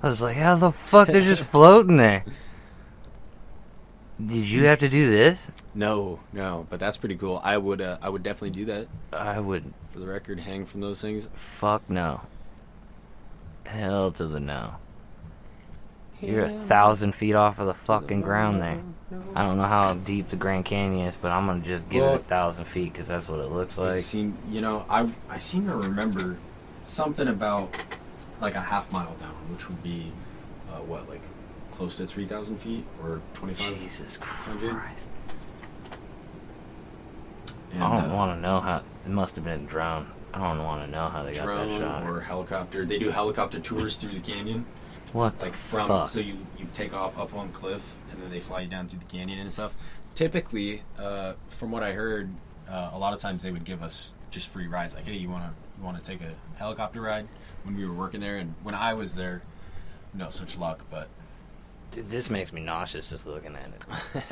I was like, how the fuck they're just floating there? Did you have to do this? No, but that's pretty cool. I would definitely do that. I would. For the record, hang from those things. Fuck no. Hell to the no. You're 1,000 feet off of the fucking ground there. I don't know how deep the Grand Canyon is, but I'm gonna just give it 1,000 feet because that's what it looks like. I seem to remember something about like a half mile down, which would be like close to 3,000 feet or 2,500. Jesus Christ! And, I don't want to know how. It must have been a drone. I don't want to know how they got that shot. Drone or helicopter. They do helicopter tours through the canyon. What the fuck? So you take off up on cliff and then they fly you down through the canyon and stuff. Typically, from what I heard, a lot of times they would give us just free rides. Like, hey, you wanna take a helicopter ride? When we were working there, and when I was there, no such luck. But dude, this makes me nauseous just looking at it.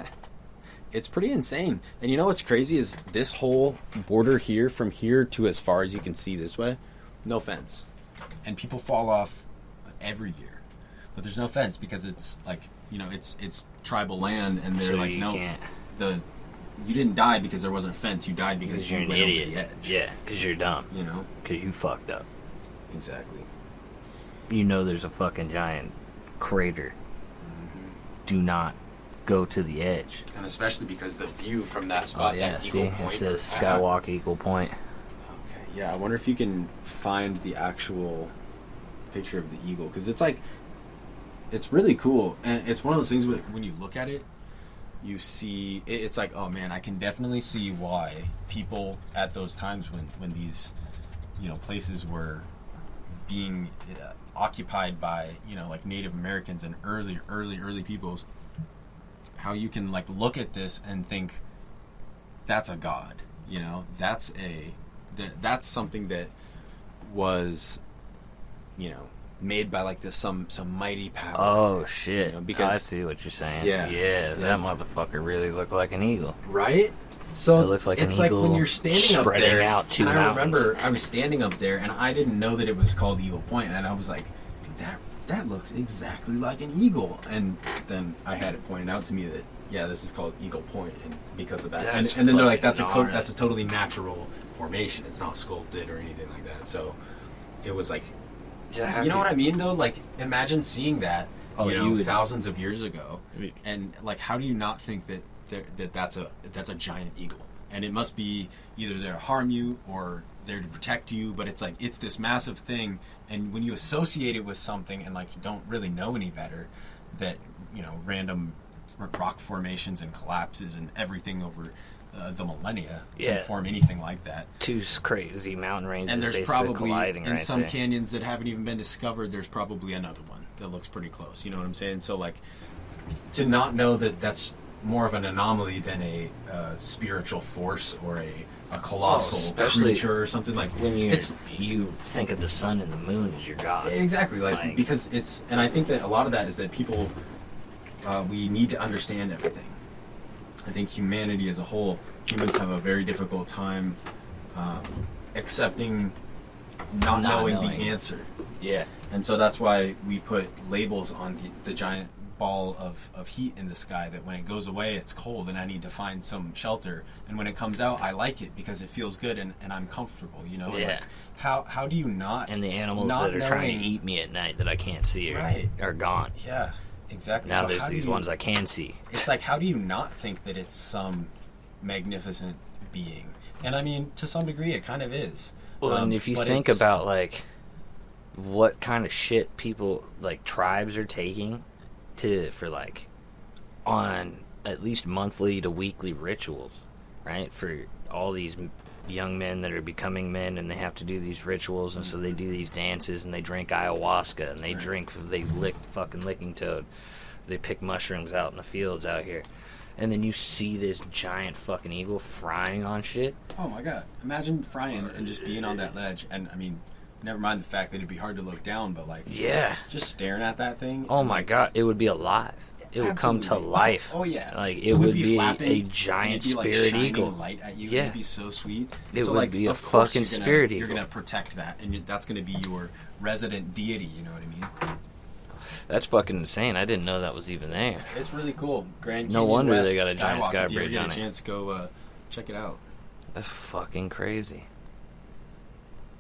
It's pretty insane. And you know what's crazy is this whole border here, from here to as far as you can see this way, no fence, and people fall off every year. But there's no fence because it's like, it's tribal land, and they're so like, you didn't die because there wasn't a fence. You died because you went idiot. over the edge. Yeah, because you're dumb. Because you fucked up. Exactly. There's a fucking giant crater. Mm-hmm. Do not go to the edge. And especially because the view from that spot, that Eagle Point. It says Skywalk Eagle Point. Okay, yeah, I wonder if you can find the actual picture of the eagle, because it's really cool, and it's one of those things where when you look at it, you see it's like, oh man, I can definitely see why people at those times when these places were being occupied by like Native Americans and early peoples, how you can like look at this and think that's a god, that's something that was made by like some mighty power. Oh shit! Because I see what you're saying. Yeah, that motherfucker really looked like an eagle. Right? So it looks like it's an eagle like when you're standing up there, out two and mountains. I remember I was standing up there, and I didn't know that it was called Eagle Point, and I was like, dude, that looks exactly like an eagle. And then I had it pointed out to me that this is called Eagle Point, and because of that, and then they're like, that's a totally natural formation. It's not sculpted or anything like that. So it was like. You know what I mean, though? Like, imagine seeing that, thousands of years ago, and like, how do you not think that that's a giant eagle? And it must be either there to harm you or there to protect you. But it's like, it's this massive thing, and when you associate it with something and like you don't really know any better, that random rock formations and collapses and everything over the millennia can form anything like that. Two crazy mountain ranges, and there's basically probably colliding in right some there. canyons that haven't even been discovered. There's probably another one that looks pretty close. You know what I'm saying? So like, to not know that that's more of an anomaly than a spiritual force or a colossal creature or something, like when you think of the sun and the moon as your god. Exactly, like because it's, and I think that a lot of that is that people we need to understand everything. I think humanity as a whole, humans have a very difficult time accepting not knowing the answer. Yeah. And so that's why we put labels on the giant ball of heat in the sky, that when it goes away, it's cold and I need to find some shelter. And when it comes out, I like it because it feels good and I'm comfortable, Yeah. And like, how do you not... And the animals that are trying to eat me at night that I can't see are gone. Yeah. Exactly. Now there's these ones I can see. It's like, how do you not think that it's some magnificent being? And I mean, to some degree, it kind of is. Well, and if you think about, like, what kind of shit people, like, tribes are taking for, like, on at least monthly to weekly rituals, right? For all these young men that are becoming men, and they have to do these rituals, and so they do these dances, and they drink ayahuasca, and they lick fucking licking toad. They pick mushrooms out in the fields out here. And then you see this giant fucking eagle frying on shit. Oh my god. Imagine frying and just being on that ledge. And I mean, never mind the fact that it'd be hard to look down, but like, yeah, just staring at that thing. Oh my god, it would be alive. It would come to life. Oh yeah. Like, it would be a and giant it'd be, like, spirit shining eagle. Light at you. Yeah. It'd be so sweet. It so, would like, be a of course fucking spirit eagle. You're gonna protect that, and that's gonna be your resident deity. You know what I mean? That's fucking insane. I didn't know that was even there. It's really cool. Grand Canyon No wonder West, they got a giant Skywalk. sky If you ever bridge get on a it. chance, go check it out. That's fucking crazy.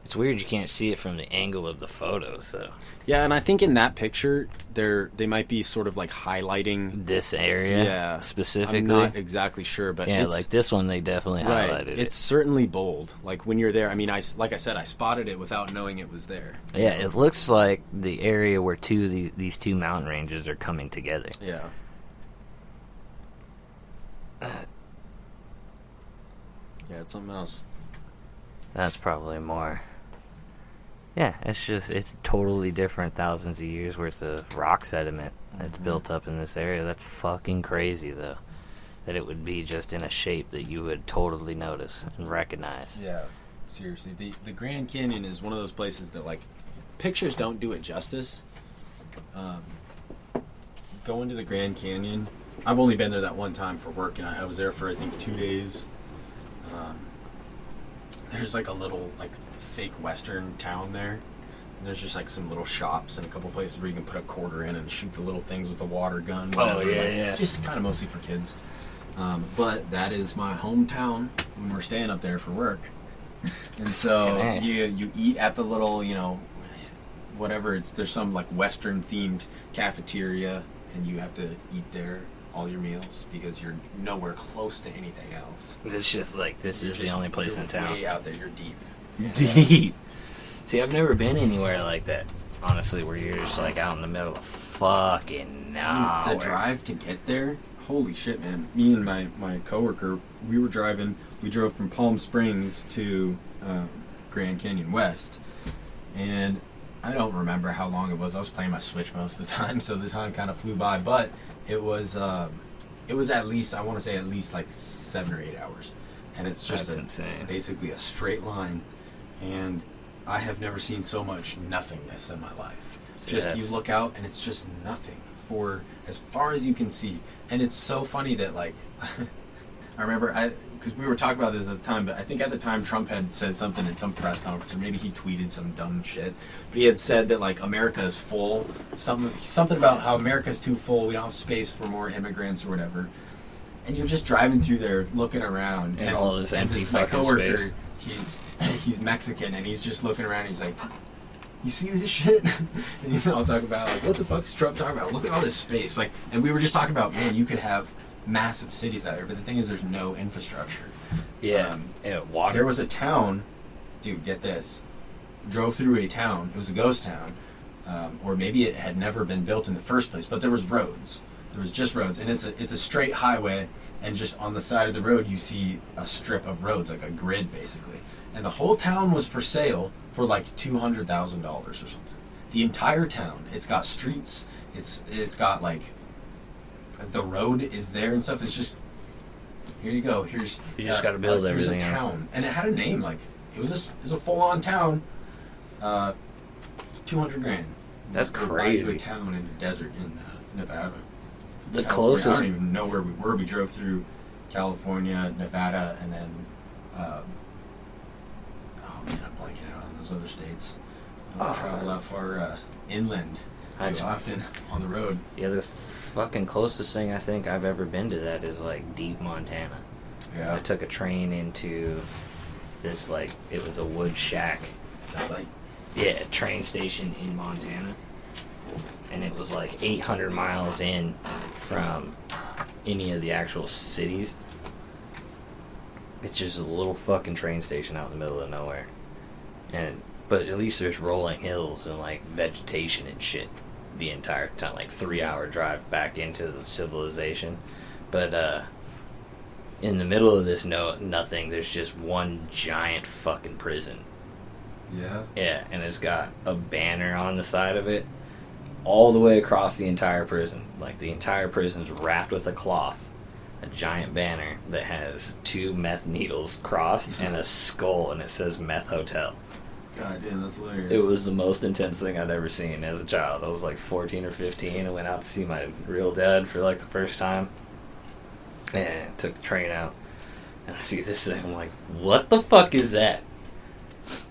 It's weird you can't see it from the angle of the photo, so. Yeah, and I think in that picture, they might be sort of like highlighting this area specifically. I'm not exactly sure, but yeah, it's, like this one, they definitely highlighted it. It's certainly bold. Like when you're there, I mean, like I said, I spotted it without knowing it was there. Yeah, it looks like the area where these two mountain ranges are coming together. Yeah. Yeah, it's something else. That's probably more. Yeah, it's totally different, thousands of years worth of rock sediment that's built up in this area. That's fucking crazy, though, that it would be just in a shape that you would totally notice and recognize. Yeah, seriously. The Grand Canyon is one of those places that, like, pictures don't do it justice. Going to the Grand Canyon, I've only been there that one time for work, and I was there for, I think, 2 days. There's, like, a little, like, fake western town there, and there's just like some little shops and a couple places where you can put a quarter in and shoot the little things with the water gun, whatever. Yeah. Just kind of mostly for kids, but that is my hometown when we're staying up there for work. And so you eat at the little, you know, whatever, there's some like western themed cafeteria, and you have to eat there all your meals because you're nowhere close to anything else. It's just like this is the only place in town. Way out there, you're deep. Deep. See, I've never been anywhere like that, honestly, where you're just like out in the middle of fucking nowhere. The drive to get there, holy shit, man. Me and my coworker, we drove from Palm Springs to Grand Canyon West, and I don't remember how long it was. I was playing my Switch most of the time, so the time kind of flew by, but it was at least, I want to say at least like 7 or 8 hours, and it's just basically a straight line. And I have never seen so much nothingness in my life. Just you look out and it's just nothing for as far as you can see. And it's so funny that, like, I remember, because we were talking about this at the time, but I think at the time Trump had said something in some press conference, or maybe he tweeted some dumb shit, but he had said that, like, America is full, something about how America is too full, we don't have space for more immigrants or whatever. And you're just driving through there, looking around, and all this empty fucking space. He's Mexican, and he's just looking around, and he's like, you see this shit? And he's all talking about, like, what the fuck is Trump talking about? Look at all this space. Like, and we were just talking about, man, you could have massive cities out there, but the thing is, there's no infrastructure. Yeah, water. There was a town, dude, get this, drove through a town, it was a ghost town, or maybe it had never been built in the first place, but there was roads. There was just roads, and it's a straight highway, and just on the side of the road you see a strip of roads, like a grid basically. And the whole town was for sale for like $200,000 or something. The entire town. It's got streets. It's got, like, the road is there and stuff. It's just, here you go. You just got to build everything here's a town, else. and it had a name. Like, it was a full-on town. $200,000. That's crazy. A town in the desert in Nevada. The California. closest. I don't even know where we were. We drove through California, Nevada, and then oh man, I'm blanking out on those other states. I don't travel that far inland too often on the road. Yeah, the fucking closest thing I think I've ever been to that is, like, deep Montana. Yeah. I took a train into this, like, it was a wood shack. Train station in Montana. And it was like 800 miles in from any of the actual cities. it's just a little fucking train station out in the middle of nowhere. But at least there's rolling hills and like vegetation and shit the entire time, like 3-hour drive back into the civilization. But in the middle of this nothing, there's just one giant fucking prison. Yeah? Yeah, and it's got a banner on the side of it all the way across the entire prison. Like the entire prison's wrapped with a cloth. A giant banner that has 2 meth needles crossed and a skull, and it says Meth Hotel. God damn, that's hilarious. It was the most intense thing I'd ever seen as a child. I was like 14 or 15 and went out to see my real dad for like the first time. And took the train out. And I see this thing. I'm like, what the fuck is that?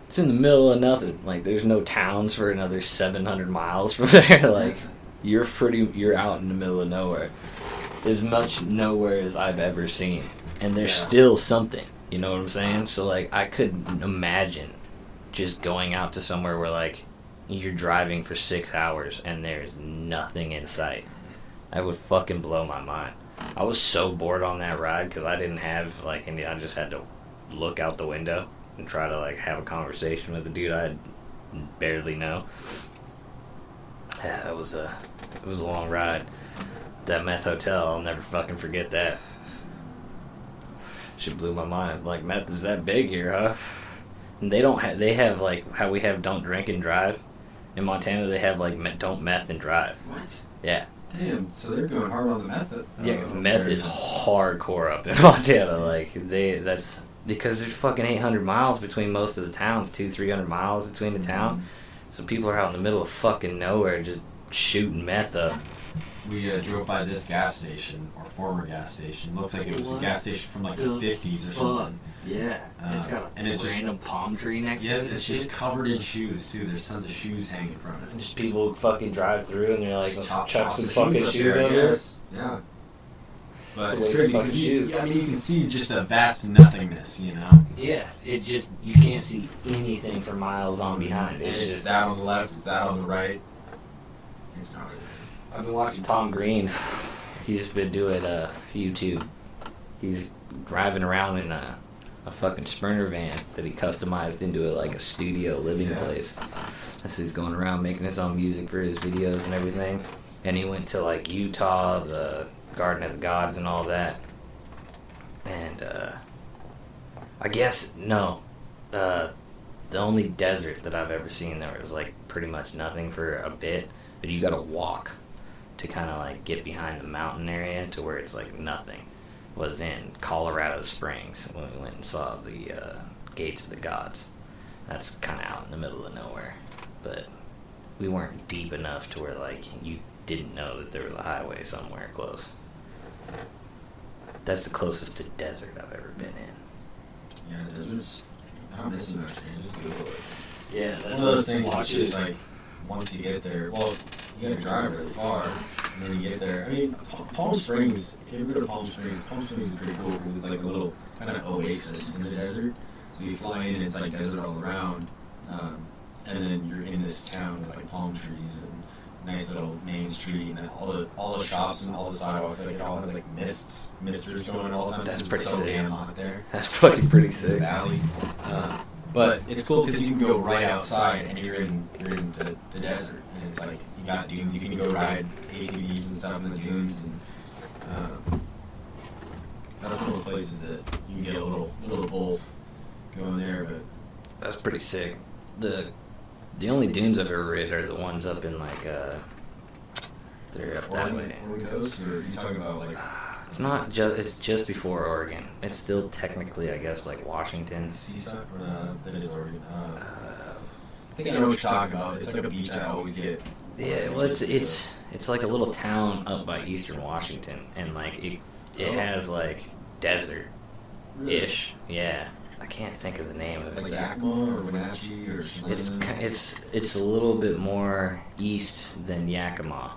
It's in the middle of nothing. Like, there's no towns for another 700 miles from there. Like, you're out in the middle of nowhere. As much nowhere as I've ever seen. And there's still something. You know what I'm saying? So, like, I couldn't imagine just going out to somewhere where, like, you're driving for 6 hours and there's nothing in sight. That would fucking blow my mind. I was so bored on that ride because I didn't have, like, I just had to look out the window and try to, like, have a conversation with a dude I barely know. Yeah, it was a long ride. That Meth Hotel, I'll never fucking forget that. Shit blew my mind. Like, meth is that big here, huh? And they have like how we have don't drink and drive. In Montana, they have like don't meth and drive. What? Yeah. Damn, so they're going hard on the meth. Yeah, meth is hardcore up in Montana. Like, that's because there's fucking 800 miles between most of the towns, 200-300 miles between the town. So people are out in the middle of fucking nowhere just shooting meth up. We drove by this gas station, or former gas station. Looks like it was a gas station from like the 50s or something. Yeah, it's got a random palm tree next to it. Yeah, it's just covered in shoes too. There's tons of shoes hanging from it. And just people fucking drive through and they're like, let's chuck some the fucking shoes over this. Yeah. But it's crazy because you can see just a vast nothingness, you know? Yeah, you can't see anything for miles on behind. It's just out on the left, it's out on the right. It's not really. I've been watching Tom Green. He's been doing YouTube. He's driving around in a fucking Sprinter van that he customized into a studio living place. So he's going around making his own music for his videos and everything. And he went to like Utah, the Garden of the Gods and all that. And I guess the only desert that I've ever seen there was like pretty much nothing for a bit, but you gotta walk to kind of like get behind the mountain area to where it's like nothing, was in Colorado Springs when we went and saw the Gates of the Gods. That's kind of out in the middle of nowhere, but we weren't deep enough to where like you didn't know that there was a highway somewhere close. That's the closest to desert I've ever been in. Yeah, desert's not missing much, man. Just Google it. Yeah, that's one of those things. It's just like once you get there, well, you gotta drive really far, and then you get there. I mean, Palm Springs. If you ever go to Palm Springs is pretty cool because it's like a little kind of oasis in the desert. So you fly in, and it's like desert all around, and then you're in this town with like palm trees and nice little main street, and all the shops and all the sidewalks. Like it all has like misters going on all the time. That's it's pretty so sick. damn hot there. That's fucking pretty sick. Valley. But it's cool because you can go right outside and you're in the desert, and it's like you got dunes. You can go ride ATVs and stuff in the dunes, and that's one of those places that you can get a little of both going there. But that's pretty sick. The only dunes I've ever ridden are the ones up in like they're up that way. Oregon coast, or are you talking about like? It's not just. It's just before Oregon. It's still technically, I guess, like Washington. Seaside? That is Oregon. I think I know what you're talking about. It's like a beach I always get. Yeah, well, it's like a little town up by Eastern Washington, and like it has like desert-ish. Yeah, I can't think of the name of it. Like Yakima or Wenatchee or something. It's a little bit more east than Yakima.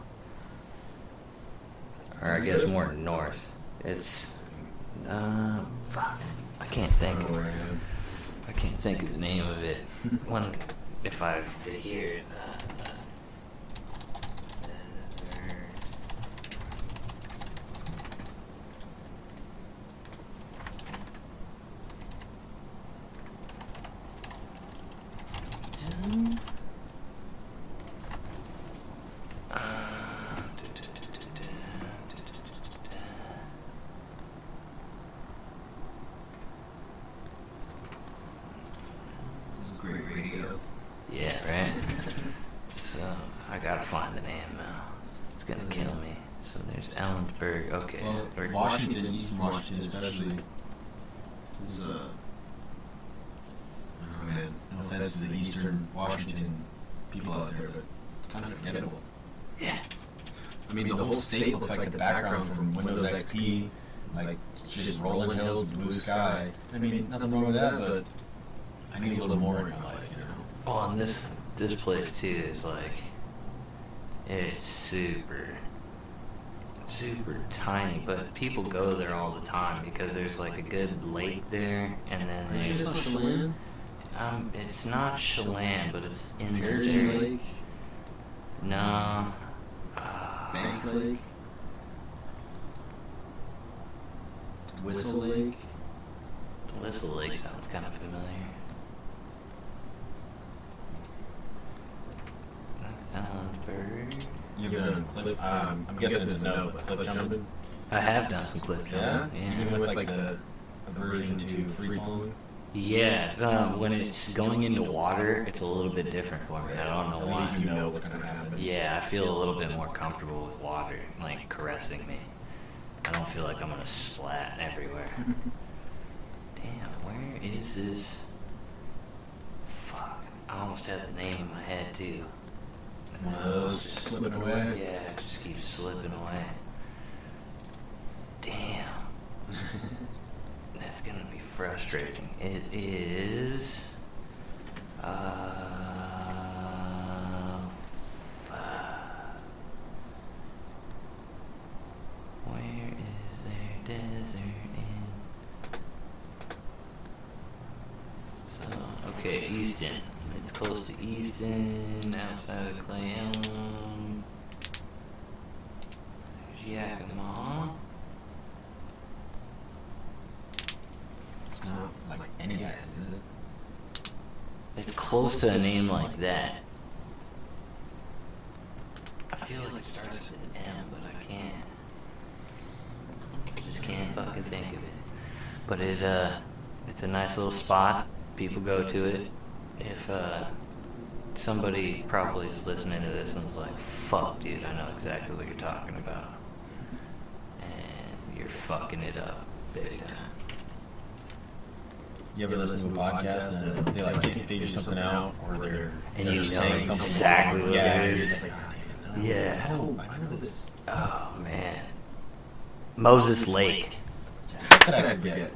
Or I guess more north. It's fuck. I can't think of the name of it. If I did hear it. find the name now. It's gonna kill me. So there's Ellensburg. Okay. Well, Washington, Eastern Washington especially, is oh man, no offense to the Eastern Washington people out there, but it's kind of forgettable. Yeah. I mean, the whole state looks like the background from Windows XP, like just rolling hills, blue sky. I mean, nothing wrong with that, but I need a little more in my life, you know. Oh, and this place too is like, it's super tiny, but people go there all the time because there's like a good lake there, and then there's it's not Chelan, but it's in this area. Lake? No. Banks Lake? Whistle Lake? Whistle Lake sounds kind of familiar. That's Ellensburg. You've done cliff, I'm guessing it's no, but cliff jumping? I have done some cliff jumping. Yeah? Even with like the aversion to free falling? Yeah, when it's going into water, it's a little bit different for me. I don't know At least why. you know what's going to happen. Yeah, I feel a little bit more comfortable with water, like caressing me. I don't feel like I'm gonna splat everywhere. Damn, where is this? Fuck, I almost had the name in my head too. One of those just slipping away. Yeah, it just keeps slipping away. Damn. That's gonna be frustrating. It is. Where is there desert in? So, okay, Easton. It's close to Easton, outside of Clay Elm. There's Yakima. It's not like any guys, is it? It's close to a name like that. I feel like it starts with an M, but I can't. I just can't fucking think of it. But it's a nice little spot. People go to it. If somebody probably is listening to this and is like, "Fuck, dude, I know exactly what you're talking about," and you're fucking it up big time. You ever listen to a podcast and they like figure something out, or they're And you know saying something exactly wrong? what Yeah, it you're is. just like, oh, I didn't know. Yeah. Oh, I know this. Oh man, Moses Lake. How could I forget?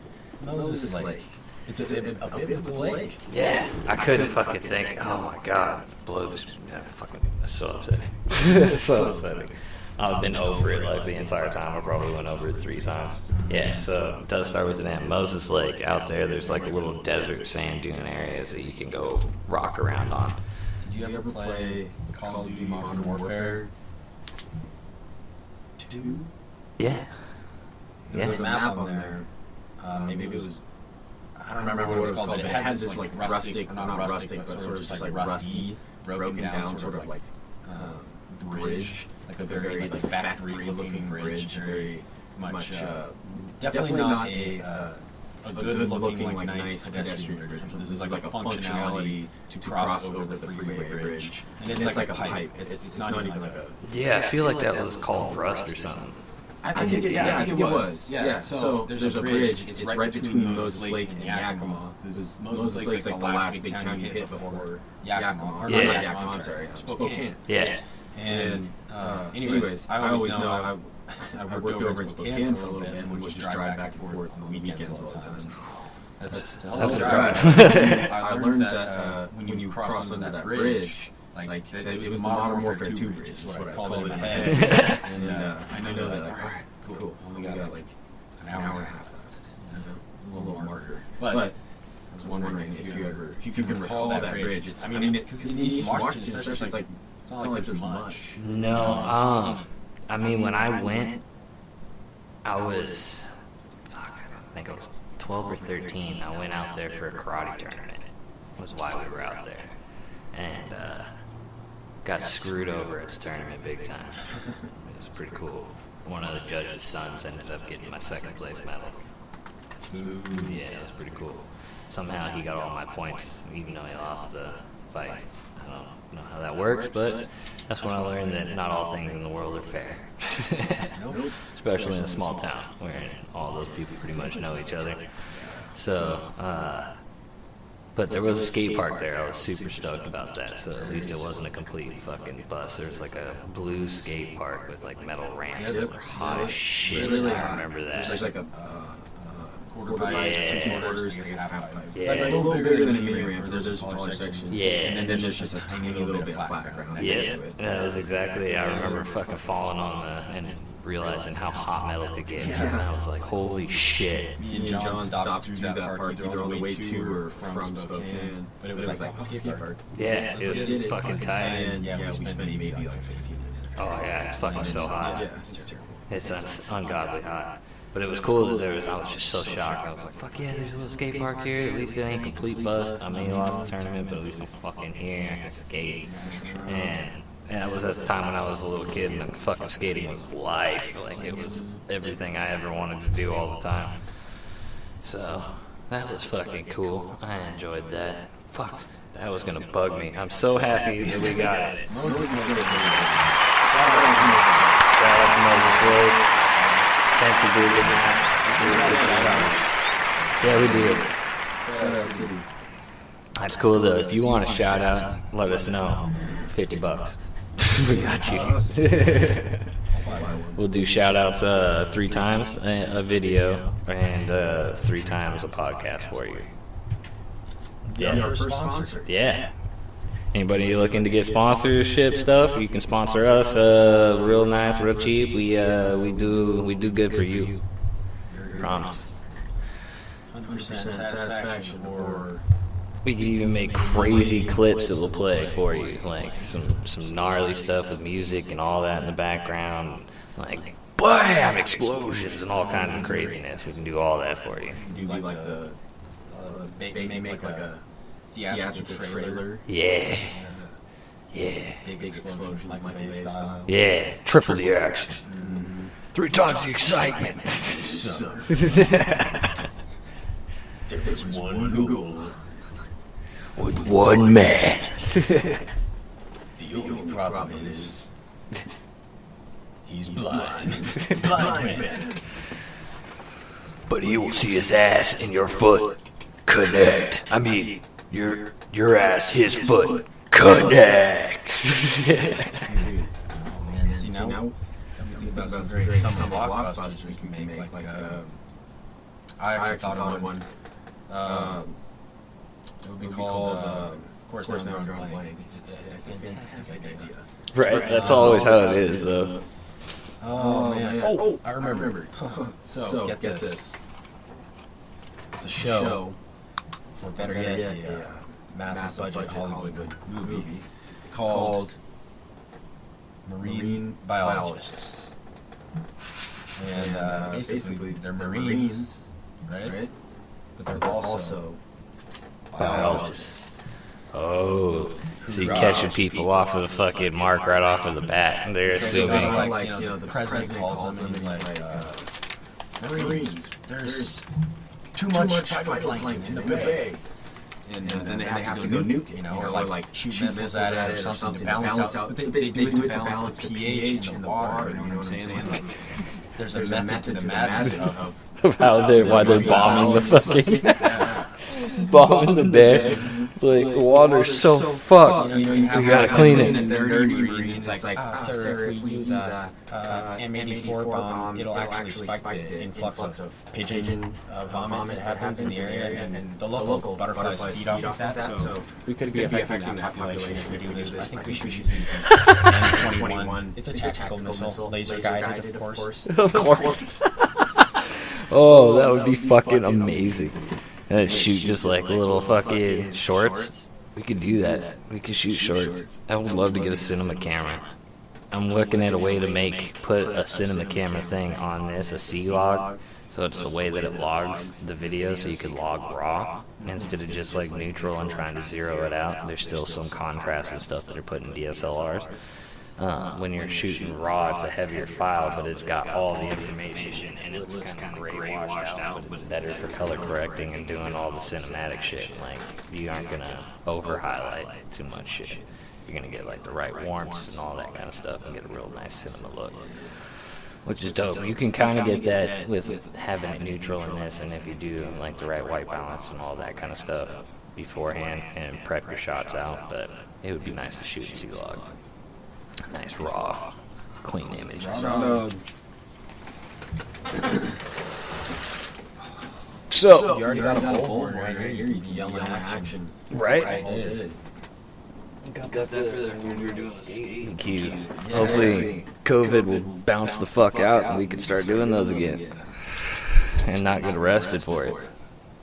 Moses Lake. It's a biblical lake. Yeah, I couldn't fucking think. Oh my god, blows. Fucking so upsetting. So upsetting. I've been over it like the entire time. I probably went over it 3 times. Yeah, so it does start with an M. Moses Lake. Out there's like a little desert sand dune areas that you can go rock around on. Did you ever play Call of Duty Modern Warfare 2? Yeah. There was a map on there. Maybe it was. I don't remember what it was called, but it had this like rustic, not rustic, but sort of just like rusty, broken down sort of like bridge, like a very like factory-looking bridge, very much definitely not a good-looking like nice pedestrian bridge. This is like a functionality to cross over the freeway bridge, and it's like a pipe. It's not even like a. Yeah, I feel like that was called Rust or something. I think it was. Yeah. So there's a bridge. It's right between Moses Lake and Yakima. Moses Lake's like the last big town you hit before Yakima. Or not Yakima, I'm sorry. Spokane. Yeah. And anyways, I always know I worked over in Spokane for a little bit and would just drive back and forth on the weekends all the time. That's a drive. I learned that when you cross under that bridge, like it was the Modern Warfare 2 bridge, is what I called it in my head. And I know that, like, all right, cool. We got like an hour and a half left. A little marker. But I was wondering if you can recall that bridge. I mean, because in East Washington, especially, it's not like there's much. No, I mean, when I went, I was, I think I was 12 or 13. I went out there for a karate tournament, was why we were out there. And got screwed over at the tournament big time. It was pretty cool. One of the judges' sons ended up getting my 2nd place medal. Yeah, it was pretty cool. Somehow he got all my points, even though he lost the fight. I don't know. know how that works, but that's when I learned that not all things in the world are fair. Especially in a small town where all those people pretty much know each other. So, but there was a skate park there. I was super stoked about that. So at least it wasn't a complete fucking bust. There was like a blue skate park with like metal ramps that were hot as shit. I remember that. There's like a quarter pipe, Yeah. 2 quarters, I guess half pipe. Yeah. So it's like a little bigger than a mini ramp. There's a polished section. Yeah. And then there's just a tiny little bit of flat ground. Yeah, that was exactly. I remember fucking falling on and realizing how hot metal could get. And I was like, holy shit. Me and John stopped through that park either on the way to or from Spokane. But it was like a skate park. Yeah, it was fucking tight. And yeah, we spent maybe like 15 minutes. Oh yeah, it's fucking so hot. Yeah, it's just terrible. It's ungodly hot. But it was cool that I was just so shocked. I was like, fuck yeah, there's a little skate park here. At least it ain't complete bust. I mean, I lost the tournament, but at least I'm fucking here. I can skate. And that was at the time when I was a little kid, and fucking skating was life. Like, it was everything I ever wanted to do all the time. So, that was fucking cool. I enjoyed that. Fuck, that was gonna bug me. I'm so happy that we got it. Shout out to Moses Lake. Thank you, dude. Yeah, we do. That's cool though. If you want a shout out, let us know. $50. We got you. We'll do shout outs 3 times a video and 3 times a podcast for you. Yeah, our first sponsor. Yeah. Anybody looking to get sponsorship stuff, you can sponsor us. Real nice, real cheap. We do good for you. Promise. 100% satisfaction or We can even make crazy clips that will play for you, like some gnarly stuff with music and all that in the background, like bam, explosions and all kinds of craziness. We can do all that for you. do like the make like a theatrical trailer. Yeah. Yeah. Big explosion like my style. Yeah. Triple the action. 3 times the excitement. So, there's one goal. With one man. The only problem is he's blind. Blind man. But he will see his ass and your foot connect. I mean, your ass, his foot connect. Oh man, see now I think about some great summer blockbusters we can make. Like I actually thought of one. It would be called, of course, now I'm drawing blank. It's a fantastic idea. Right, that's always how it is, though. Oh man! Oh, I remember. So get this. It's a show, or better yet, a massive budget Hollywood movie called Marine Biologists. And basically, they're Marines, right? But they're also biologists. Oh, so you're catching people off of the fucking mark right off of the bat. They're assuming. Like, the president calls them and he's like, Marines, there's too much fighter plankton in the bay. And then they have to go nuke it, or like shoot missiles at it or something to balance out. But they do it to balance the pH in the water, you know what I'm saying? Like, there's a method to the madness of Why they're bombing the fucking bombing the bay. Like, the water's so fucked. You gotta clean it. And they're nerdy Marines. It's like, sir, if we use an M84 bomb, it'll actually spike the influx of pigeon vomit that happens in the area, and the local butterflies feed off of that. So we could be affecting that population if we do this. I think we should use these things. M21. It's a tactical missile, laser guided, of course. Of course. Oh, that would be fucking amazing. And then shoot just like little fucking shorts. We could do that. We could shoot shorts. I would love to get a cinema camera. I'm looking at a way to put a cinema camera thing on this, a C-log. So it's the way that it logs the video, so you could log raw instead of just like neutral and trying to zero it out. There's still some contrast and stuff that are put in DSLRs. When you're shooting raw, it's a heavier file, but it's got all the information, and it looks kind of gray washed out, but better for color correcting and doing all the cinematic shit. Like, you aren't gonna over highlight too much shit. you're gonna get like the right warmth and all that kind of stuff, and get a real nice cinema look, which is dope. You can kind of get that with having it neutral in this, and if you do like the right white balance and all that kind of stuff beforehand and prep your shots out. But it would be nice to shoot in C-Log. Nice raw, clean image. So you already got a bullhorn right here. You can yell at action. Right? I did. Got that for when we were doing the skate. Cute. Hopefully COVID will bounce the fuck out and we can start doing those again. And not get arrested for it.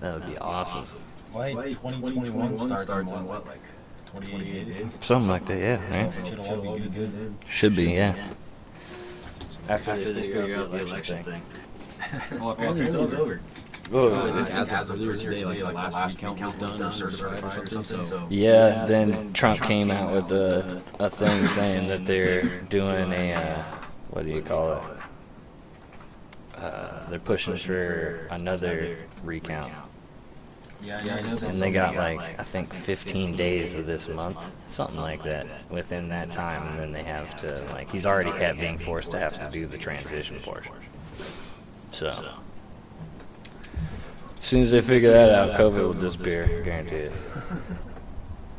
That would be awesome. Like 2021 starts in what, like 28 days? Something like that, yeah, right? Should all be good then. Should be, yeah. After they figure out the election thing. Well, apparently it's over. Oh, As of earlier today, like the last count was done or certified or something. So yeah, then Trump came out with a thing saying that they're doing a, what do you call it? They're pushing for another recount. Yeah, I know. And they got like, I think 15 days of this month, something like that, within that time, and then they have to, like, he's already being forced to have to do the transition portion. So, as soon as they figure that out, COVID will disappear, guaranteed.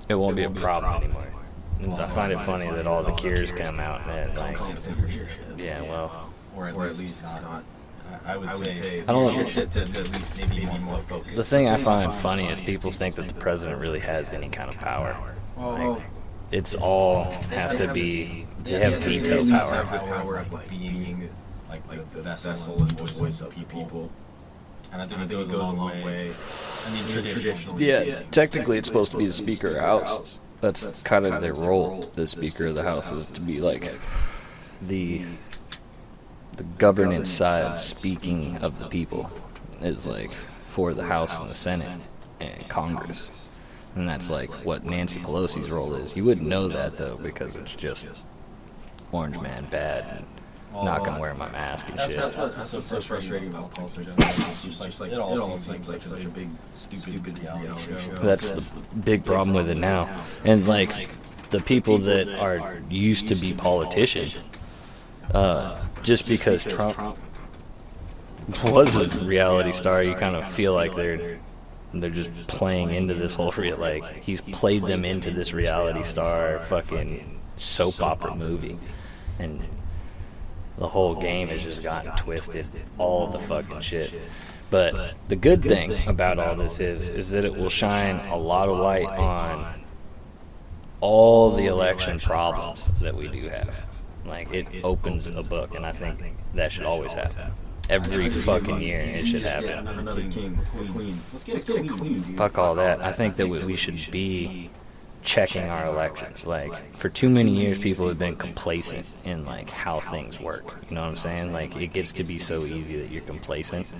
It won't be a problem anymore. And I find it funny that all the cures come out and like, yeah, well, or at least not. I would say I don't know. shit at least maybe more focused. The thing I find funny is people think that the president really has any kind of power. Well, It's all has to be, they have veto at least power. have the power of like being like the vessel and voice of people. and I think it goes goes a long way. I mean, traditionally. Yeah, technically it's supposed to be the Speaker of the House. That's kind of their role. The Speaker of the House is to be like the governance side, speaking of the people, is like for the House and the Senate and Congress. And that's like what Nancy Pelosi's role is. You wouldn't know that though, because it's just orange man bad and not gonna wear my mask and shit. That's what's so frustrating about politics. It's just like it all seems like such a big stupid reality show. That's the big problem with it now. And like the people that are used to be politicians, just because Trump was a reality star, you kind of feel like they're just playing into this whole like he's played them into this reality star fucking soap opera movie, and the whole game has just gotten twisted, all the fucking shit. But the good thing about all this is that it will shine a lot of light on all the election problems that we do have. Like, it opens a book, and I think that should always happen. Every fucking year, it should happen. Another king or queen. Let's get a queen, dude. Fuck all that. I think that we should be checking our elections. Like, for too many years, people have been complacent in, like, how things work. You know what I'm saying? Like, it gets to be so easy that you're complacent.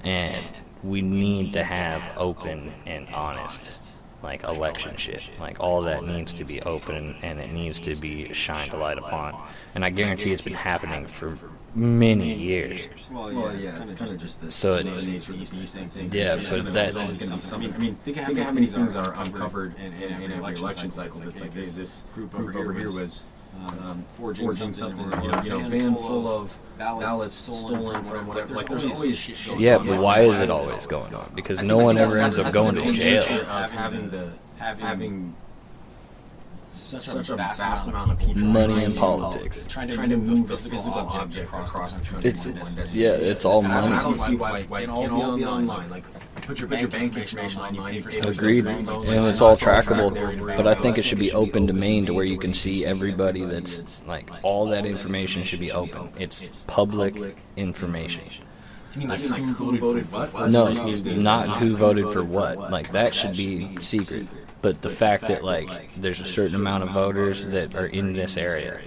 And we need to have open and honest, like, election shit. Like, all that needs to be open, and it needs to be shined a light upon. And I guarantee it's been happening for many years. Well, yeah, it's kind of just the So nature of the beast thing. Yeah, but that, There's going to be something. I mean, think of how many things are uncovered in every election cycle. That's like, hey, this group over here was forging something, van full of ballots stolen from whatever. Like, there's always shit. yeah, but why is it always going on? Because no one ever ends up going to jail. Of having such a vast amount of people, Money and politics. trying to move a physical object across the country. Yeah, it's all And I money. don't see why it can't all be online. Like, put your bank information online. Agreed, and it's all trackable, but I think it should be open domain to where you can see everybody that's, like, all that information should be open. It's public information. You mean like who voted what? No, not who voted for what. Like, that should be secret. But the fact that, like, there's a certain amount of voters that are in this area,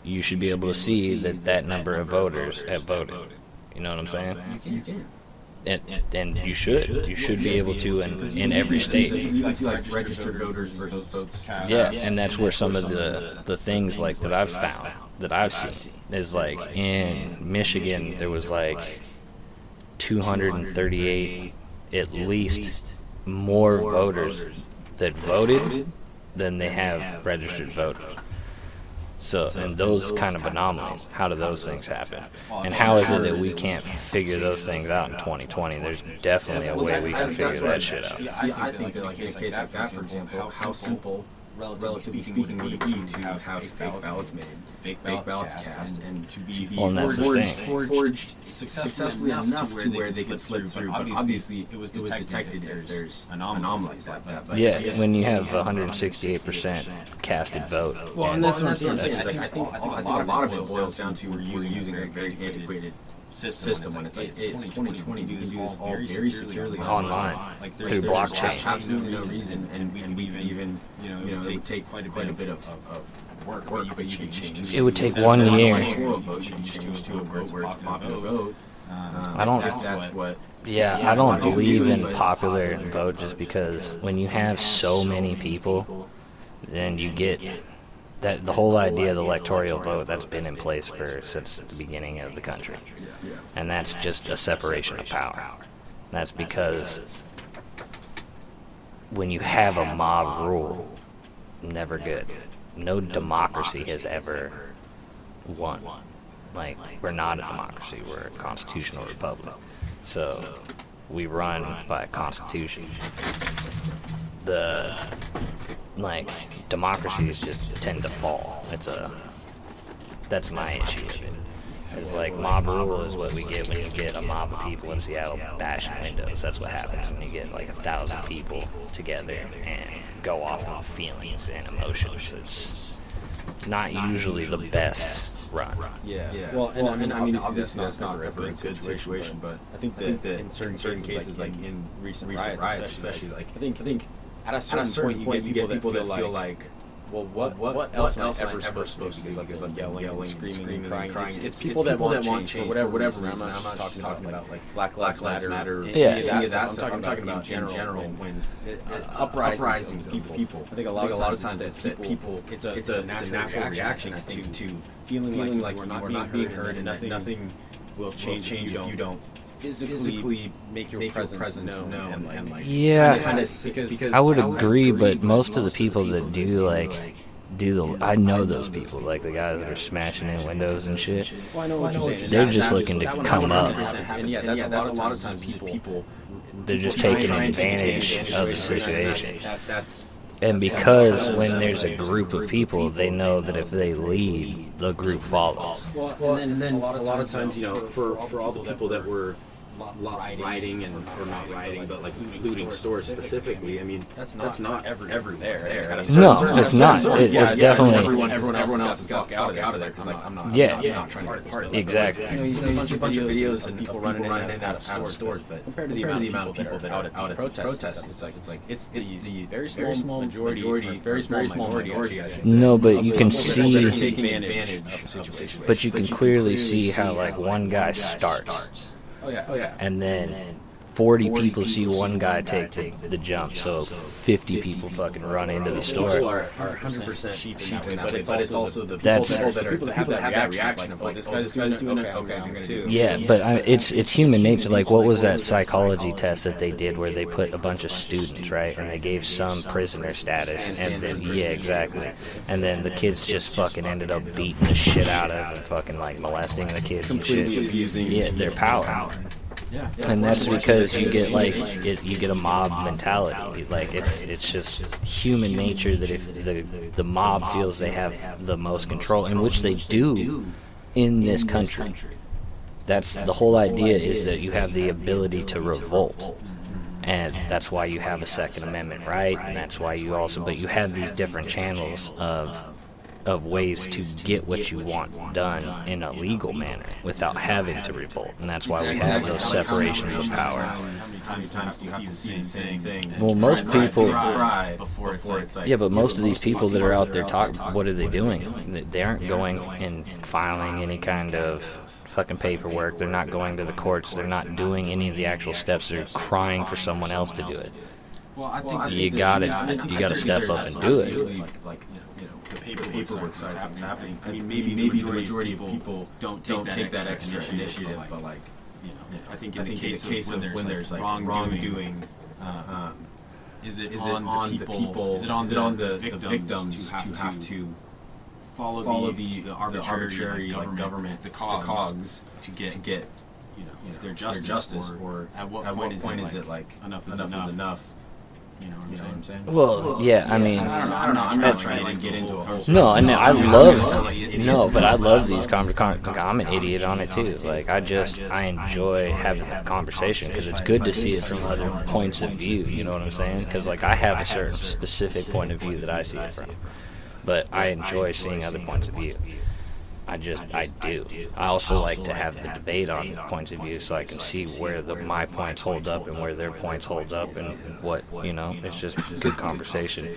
you should be able to see that that number of voters have voted. You know what I'm saying? You can. And you should. You should be able to in every state. You can see like registered voters versus votes cast. Yeah, and that's where some of the things, like, that I've found, that I've seen, is, like, in Michigan, there was, like, 238 at least more voters that voted than they have registered voters. So, and those kind of anomalies, how do those things happen? And how is it that we can't figure those things out in 2020? There's definitely a way we can figure that shit out. See, I think that like in a case like that, for example, how simple, relatively speaking, would it be to have fake ballots made, fake ballots cast, and to be forged successfully enough to where they could slip through? But obviously, it was detected if there's anomalies like that. But yeah, when you have 168% casted vote. Well, and that's what I'm saying. I think a lot of it boils down to we're using a very antiquated system when it's like it's 2020. You can do this all very securely online, through blockchain. There's absolutely no reason, and we could even take quite a bit of work, but you can change. It would take 1 year. Electoral vote, you can change to a vote where it's popular vote. I don't. If that's what. Yeah, I don't believe in popular vote just because when you have so many people, then you get that the whole idea of the electoral vote that's been in place since the beginning of the country, and that's just a separation of power. That's because when you have a mob rule, never good. No democracy has ever won. Like, we're not a democracy, we're a constitutional republic. So we run by a constitution. Democracies just tend to fall. That's my issue with it. It's like mob rule is what we get when you get a mob of people in Seattle bashing windows. That's what happens when you get like 1,000 people together and go off on feelings and emotions. It's not usually the best run. Yeah. Well, and I mean, obviously that's not a very good situation, but I think that in certain cases, like in recent riots, especially, like I think at a certain point you get people that feel like, well, what else am I ever supposed to do? Because I'm yelling, screaming, and crying. It's people that want change for whatever reason. I'm not just talking about like Black Lives Matter. Any of that stuff. I'm talking about in general when uprisings of people. I think a lot of times it's that people. It's a natural reaction, I think, to feeling like we're not being heard, and nothing will change if you don't physically make your presence known. And like, yeah, because I would agree, but most of the people that I know those people, like the guys that are smashing in windows and shit. Well, I know what you're saying. They're just looking to come up. And yeah, that's a lot of times people. They're just taking advantage of the situation. That's. And because when there's a group of people, they know that if they lead, the group follows. Well, and then a lot of times, for all the people that were rioting or not rioting, but like looting stores specifically, I mean, that's not ever there. No, it's not. It's definitely everyone else has got out of there because I'm not trying to get part of it. Exactly. You see a bunch of videos and people running in and out of stores, but compared to the amount of people that are out at protests, it's the very small majority, very small minority. I should say. No, but you can see see, taking advantage of the situation. but you can clearly see how like one guy starts. Oh yeah. And then 40 people see one guy take the jump, so 50 people fucking run into the People store. are 100% sheep in that way, but it's also the people that have that reaction of like, this guy's doing it, okay, I'm gonna do it. Yeah, but it's human nature. Like, what was that psychology test that they did where they put a bunch of students, right, and they gave some prisoner status, and then exactly, and then the kids just fucking ended up beating the shit out of and fucking like molesting the kids and shit. Completely abusing their power. Yeah. And that's because you get you get a mob mentality. Like it's just human nature that if the mob feels they have the most control, in which they do in this country. That's the whole idea, is that you have the ability to revolt. And that's why you have a Second Amendment right, and that's why you you have these different channels of ways to get what you want done in a legal manner without having to revolt. And that's why we have those separations of power. How many times do you have to see the same thing? Well, most people... Before it's like... Yeah, but most of these people that are out there talking, what are they doing? They aren't going and filing any kind of fucking paperwork. They're not going to the courts. They're not doing any of the actual steps. They're crying for someone else to do it. Well, I think you gotta step up and do it. The paperwork side of things happening. I mean, maybe the majority of people don't take that extra initiative, but like, I think in the case of when there's like wrongdoing, Is it on the people? Is it on the victims to have to follow the arbitrary government, the cogs to get their justice, or at what point is it like enough is enough? You know what I'm saying? Well, yeah, I mean, I don't know. I'm not trying to get into a whole. No, I love these conversations. I'm an idiot on it too. Like, I enjoy having that conversation because it's good to see it from other points of view. You know what I'm saying? Because like I have a certain specific point of view that I see it from, but I enjoy seeing other points of view. I do. I also like to have the debate on points of view so I can see where my points hold up and where their points hold up and what, it's just good conversation.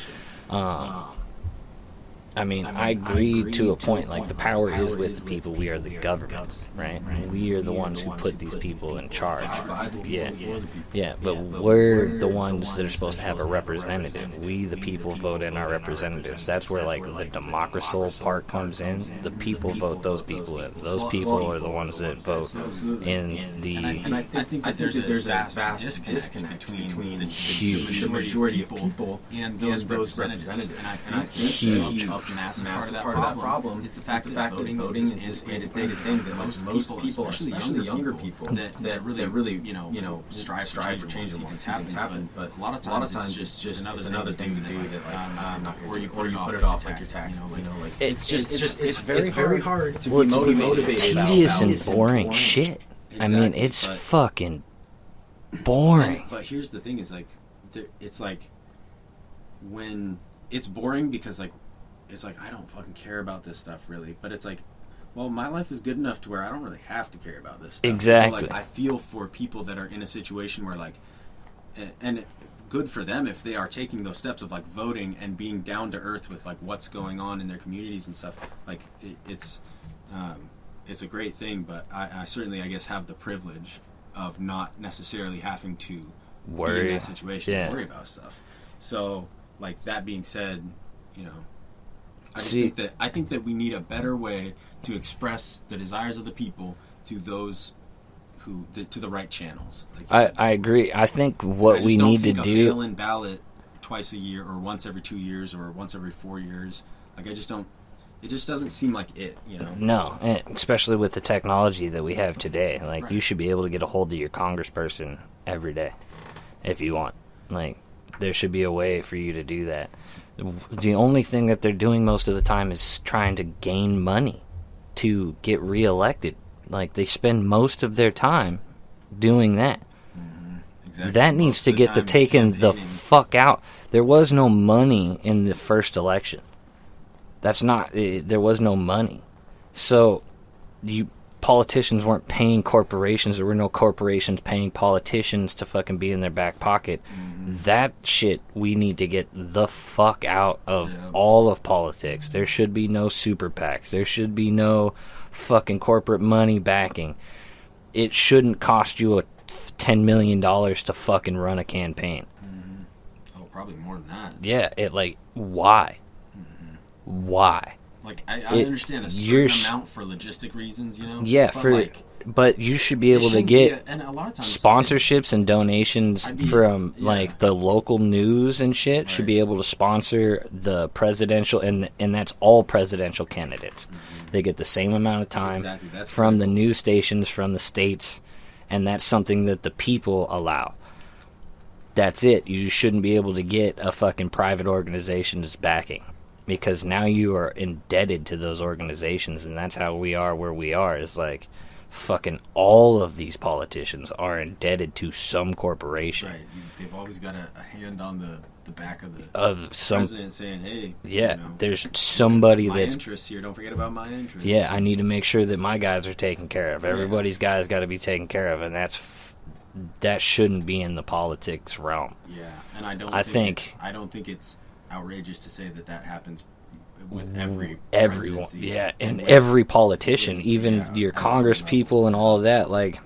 I mean, I agree to a point. Like, the power is with the people. We are the government, right? We are the ones who put these people in charge. Yeah, but we're the ones that are supposed to have a representative. We, the people, vote in our representatives. That's where, like, the democracy part comes in. The people vote those people in. Those people are the ones that vote in the... And I think that there's a vast disconnect between the majority of people and those representatives. And I think a massive part of that problem is the fact that voting is an antiquated thing that most people, especially younger people, that really strive for change and want to see things happen. But a lot of times it's just another thing to do that, like, I'm not gonna, or you put it off like your taxes. It's very hard to be motivated. It's tedious and boring shit. I mean, it's fucking boring. But here's the thing: is like, it's like when it's boring because like. It's like, I don't fucking care about this stuff, really. But it's like, well, my life is good enough to where I don't really have to care about this stuff. Exactly. So, like, I feel for people that are in a situation where, like, and good for them if they are taking those steps of, like, voting and being down to earth with, like, what's going on in their communities and stuff. Like, it's a great thing, but I certainly, I guess, have the privilege of not necessarily having to be in that situation and worry about stuff. So, like, that being said, I think that we need a better way to express the desires of the people to those to the right channels. Like I agree. I think what we need to do. A mail-in ballot twice a year, or once every 2 years, or once every 4 years. Like, I just don't. It just doesn't seem like it. No, and especially with the technology that we have today. Like, right. You should be able to get a hold of your congressperson every day, if you want. Like, there should be a way for you to do that. The only thing that they're doing most of the time is trying to gain money to get reelected. Like, they spend most of their time doing that. Mm-hmm. Exactly. That needs to get taken the fuck out. There was no money in the first election. There was no money. So, politicians weren't paying corporations. There were no corporations paying politicians to fucking be in their back pocket. Mm-hmm. That shit we need to get the fuck out of all of politics. There should be no super PACs. There should be no fucking corporate money backing. It shouldn't cost you $10 million to fucking run a campaign. Mm-hmm. Oh, probably more than that. Yeah, why? Mm-hmm. Why? Like, I understand a certain amount for logistic reasons, Yeah, but you should be able to get and a lot of times sponsorships and donations from like the local news and shit. Right. Should be able to sponsor the presidential, and that's all presidential candidates. Mm-hmm. They get the same amount of time from the news stations, from the states, and that's something that the people allow. That's it. You shouldn't be able to get a fucking private organization's backing, because now you are indebted to those organizations, and that's how we are where we are. Is like, fucking all of these politicians are indebted to some corporation. Right. They've always got a hand on the back of the some president saying, hey, there's somebody my that's interests here. Don't forget about my interests. Yeah, I need to make sure that my guys are taken care of. Everybody's guys got to be taken care of, and that shouldn't be in the politics realm. Yeah, and I don't think it's outrageous to say that happens with everyone. Yeah, and every politician, even your Congress people and all of that. Like,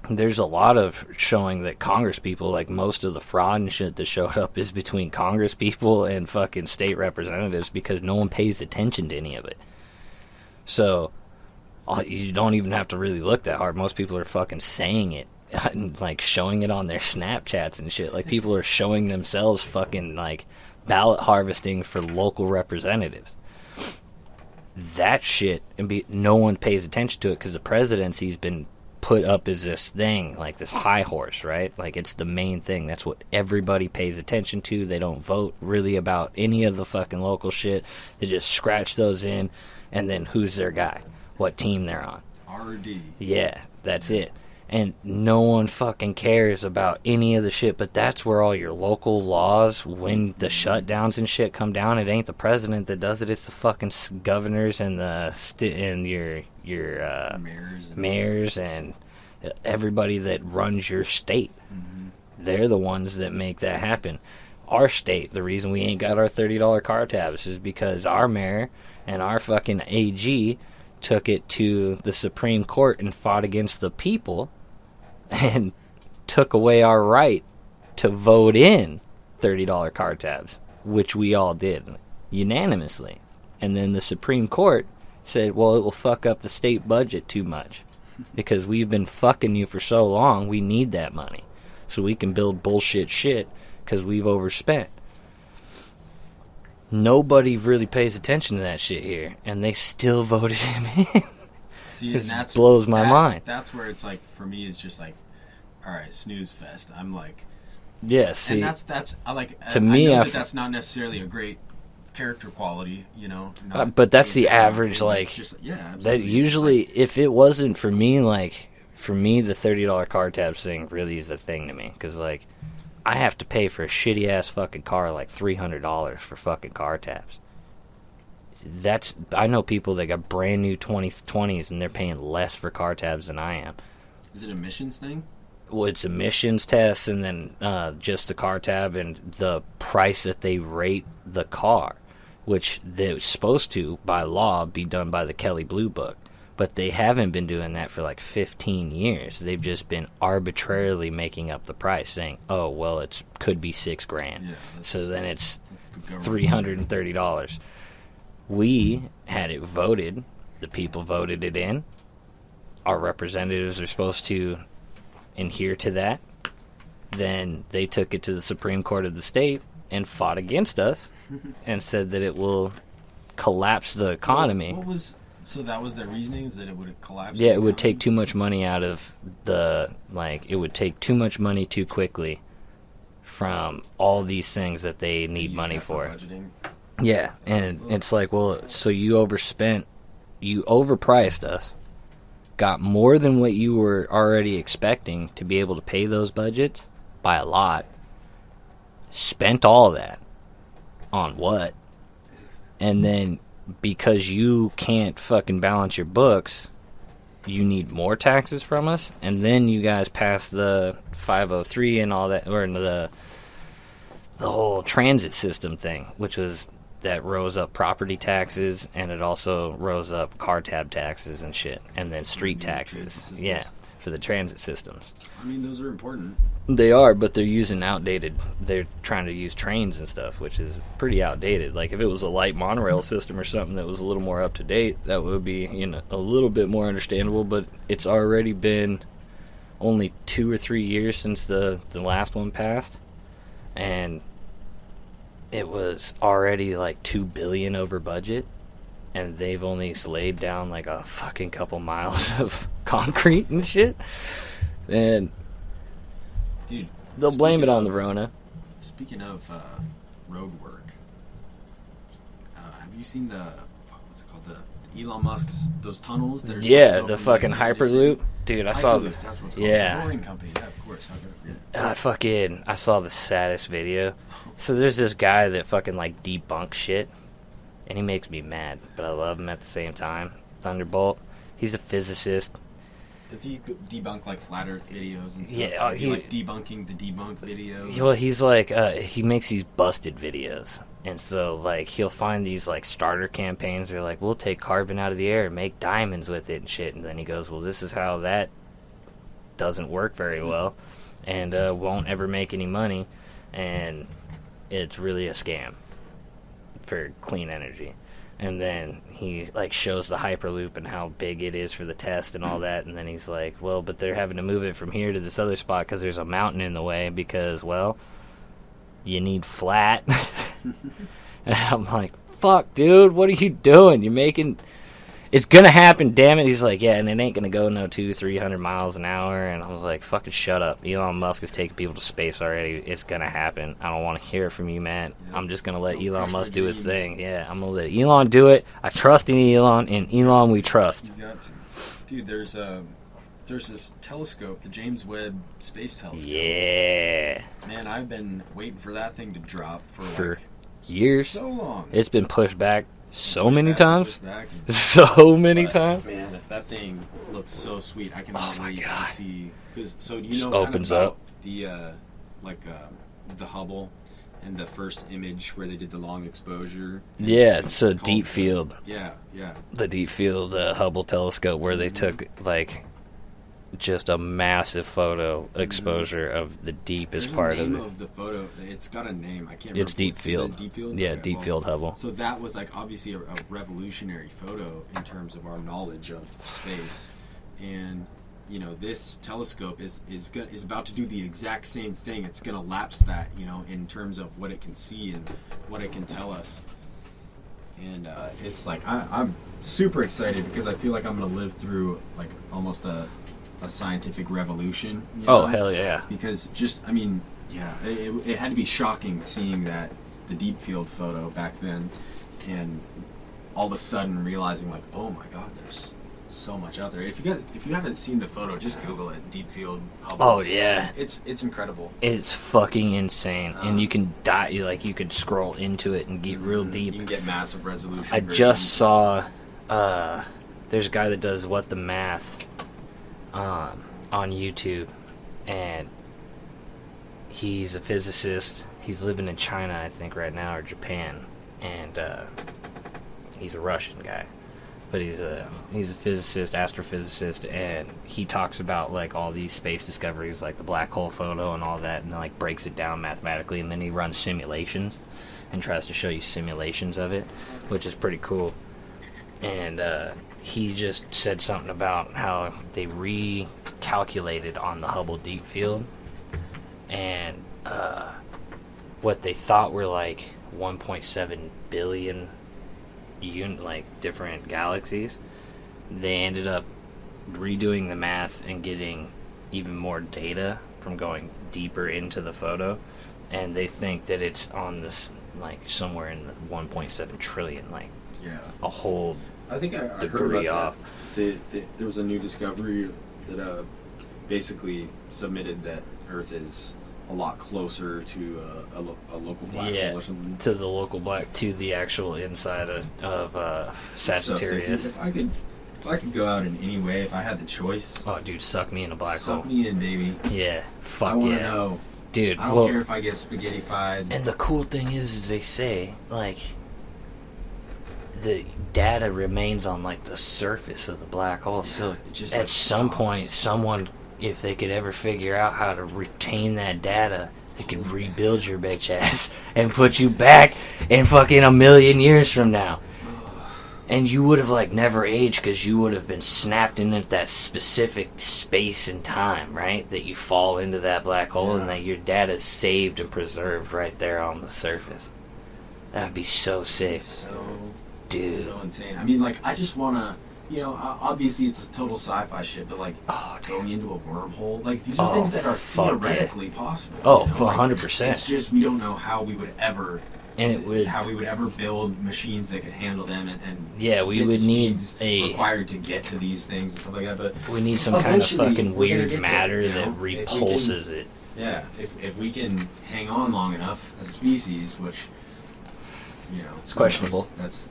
there's a lot of showing that Congress people, like, most of the fraud and shit that showed up is between Congress people and fucking state representatives, because no one pays attention to any of it. So you don't even have to really look that hard. Most people are fucking saying it and, like, showing it on their Snapchats and shit. Like, people are showing themselves fucking, like, ballot harvesting for local representatives. That shit, and no one pays attention to it because the presidency's been put up as this thing, like this high horse, right? Like, it's the main thing. That's what everybody pays attention to. They don't vote really about any of the fucking local shit. They just scratch those in, and then who's their guy, what team they're on. RD. Yeah, that's it. And no one fucking cares about any of the shit, but that's where all your local laws, when the shutdowns and shit come down, it ain't the president that does it, it's the fucking governors and the your mayors and everybody that runs your state. Mm-hmm. They're the ones that make that happen. Our state, the reason we ain't got our $30 car tabs is because our mayor and our fucking AG took it to the Supreme Court and fought against the people and took away our right to vote in $30 car tabs, which we all did unanimously. And then the Supreme Court said, well, it will fuck up the state budget too much because we've been fucking you for so long, we need that money so we can build bullshit shit because we've overspent. Nobody really pays attention to that shit here, and they still voted him in. See, and that blows my mind. That's where it's like, for me, it's just like, all right, snooze fest. I'm like, yeah. See, and that's I like. To me, that's not necessarily a great character quality, you know. But that's the average. Like, just, yeah, that usually, like, if it wasn't for me, like, for me, the $30 car tabs thing really is a thing to me, because like, I have to pay for a shitty ass fucking car like $300 for fucking car tabs. I know people that got brand new 2020s and they're paying less for car tabs than I am. Is it an emissions thing? Well, it's emissions tests and then just the car tab and the price that they rate the car, which they're supposed to, by law, be done by the Kelley Blue Book. But they haven't been doing that for like 15 years. They've just been arbitrarily making up the price, saying, oh, well, it could be $6,000. Yeah, so then it's $330. We had it voted. The people voted it in. Our representatives are supposed to adhere to that. Then they took it to the Supreme Court of the state and fought against us and said that it will collapse the economy. So that was their reasoning, is that it would collapse? Yeah, it would take too much money out of it would take too much money too quickly from all these things that they need money for. Budgeting. Yeah, and it's like, well, so you overspent, you overpriced us, got more than what you were already expecting to be able to pay those budgets by a lot, spent all that on what? And then because you can't fucking balance your books, you need more taxes from us, and then you guys pass the 503 and all that, or the whole transit system thing, which was that rose up property taxes, and it also rose up car tab taxes and shit, and then street taxes. Yeah, for the transit systems. I mean, those are important. They are, but they're using outdated. They're trying to use trains and stuff, which is pretty outdated. Like, if it was a light monorail system or something that was a little more up to date, that would be, a little bit more understandable. But it's already been only 2 or 3 years since the last one passed, and it was already like $2 billion over budget, and they've only laid down like a fucking couple miles of concrete and shit. And dude, they'll blame it on the Rona. Speaking of road work, have you seen what's it called, the Elon Musk's, those tunnels? That are the fucking Hyperloop? Dude, I saw this. That's what's called. The Boring Company. Yeah, of course. I saw the saddest video. So there's this guy that fucking like debunks shit, and he makes me mad, but I love him at the same time. Thunderbolt. He's a physicist. Does he debunk like flat Earth videos and stuff? Yeah, he like debunking the debunked videos. Well, he's like he makes these busted videos, and so like he'll find these like starter campaigns. They're like, we'll take carbon out of the air and make diamonds with it and shit. And then he goes, well, this is how that doesn't work very well, and won't ever make any money, and it's really a scam for clean energy. And then he like shows the hyperloop and how big it is for the test and all that, and then he's like, well, but they're having to move it from here to this other spot because there's a mountain in the way because, well, you need flat. And I'm like, fuck, dude, what are you doing? You're making... It's gonna happen, damn it. He's like, yeah, and it ain't gonna go no 200-300 miles an hour. And I was like, fucking shut up. Elon Musk is taking people to space already. It's gonna happen. I don't want to hear it from you, man. Yeah. I'm just gonna let Elon Musk do his thing. Yeah, I'm gonna let Elon do it. I trust in Elon, and Elon we trust. You got to. Dude, there's this telescope, the James Webb Space Telescope. Yeah. Man, I've been waiting for that thing to drop for like years. So long. It's been pushed back so many times. So many times. Man, that thing looks so sweet. I cannot wait to see. So you just know, opens up the the Hubble and the first image where they did the long exposure. Yeah, it's a deep field. Yeah. The deep field Hubble telescope where they took like just a massive photo exposure of the deepest part of it. Of the photo, it's got a name. I can't remember. It's deep field. Deep field? Yeah, okay, deep field Hubble. So that was like obviously a revolutionary photo in terms of our knowledge of space, and you know this telescope is about to do the exact same thing. It's going to lapse that, you know, in terms of what it can see and what it can tell us. And it's like I'm super excited because I feel like I'm going to live through like almost a scientific revolution. You know? Oh, hell yeah. Because just, I mean, yeah, it had to be shocking seeing that, the deep field photo back then, and all of a sudden realizing like, oh my God, there's so much out there. If you haven't seen the photo, just Google it, deep field Hubble. Oh yeah. It's incredible. It's fucking insane. And you can you could scroll into it and get real deep. You can get massive resolution. I just saw, there's a guy that does What the Math on YouTube, and he's a physicist. He's living in China, I think, right now, or Japan, and he's a Russian guy, but he's a physicist, astrophysicist, and he talks about like all these space discoveries, like the black hole photo and all that, and then like breaks it down mathematically, and then he runs simulations and tries to show you simulations of it, which is pretty cool. And he just said something about how they recalculated on the Hubble Deep Field, and what they thought were like 1.7 billion different galaxies. They ended up redoing the math and getting even more data from going deeper into the photo, and they think that it's on this like somewhere in the 1.7 trillion, like a whole I think I heard about off. That. There was a new discovery that basically submitted that Earth is a lot closer to a local black hole or something. To the local black, to the actual inside of Sagittarius. So sick, dude. If I could go out in any way, if I had the choice. Oh, dude, suck me in a black hole. Suck me in, baby. Yeah, fuck yeah. I want to know. Dude, I don't care if I get spaghettified. And the cool thing is they say, like, the data remains on, like, the surface of the black hole. Yeah, so just, at some point, someone, if they could ever figure out how to retain that data, they could rebuild your bitch ass and put you back in fucking 1,000,000 years from now. And you would have, like, never aged because you would have been snapped into that specific space and time, right? That you fall into that black hole and that your data's saved and preserved right there on the surface. That would be so sick. Dude. So insane. I mean, like, I just want to, you know, obviously it's a total sci-fi shit, but, like, going into a wormhole, like, these are things that are theoretically possible. Oh, you know? 100%. It's just we don't know how we would ever... how we would ever build machines that could handle them and we would need required to get to these things and stuff like that. But we need some kind of fucking weird matter that repulses it. Yeah, if we can hang on long enough as a species, which it's questionable. That's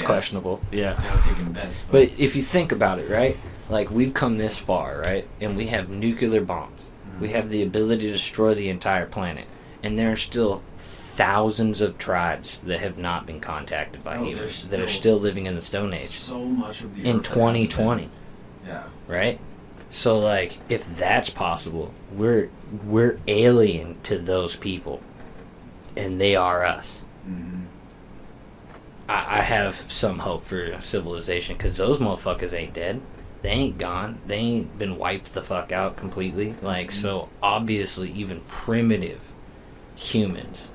questionable. Yeah. Now taking bets. But if you think about it, right? Like we've come this far, right? And we have nuclear bombs. Mm-hmm. We have the ability to destroy the entire planet, and there are still thousands of tribes that have not been contacted by humans that are still living in the Stone Age. So much of the in Earth 2020. Yeah. Right? So like if that's possible, we're alien to those people and they are us. Mm-hmm. I have some hope for civilization, because those motherfuckers ain't dead. They ain't gone. They ain't been wiped the fuck out completely. Like, so obviously even primitive humans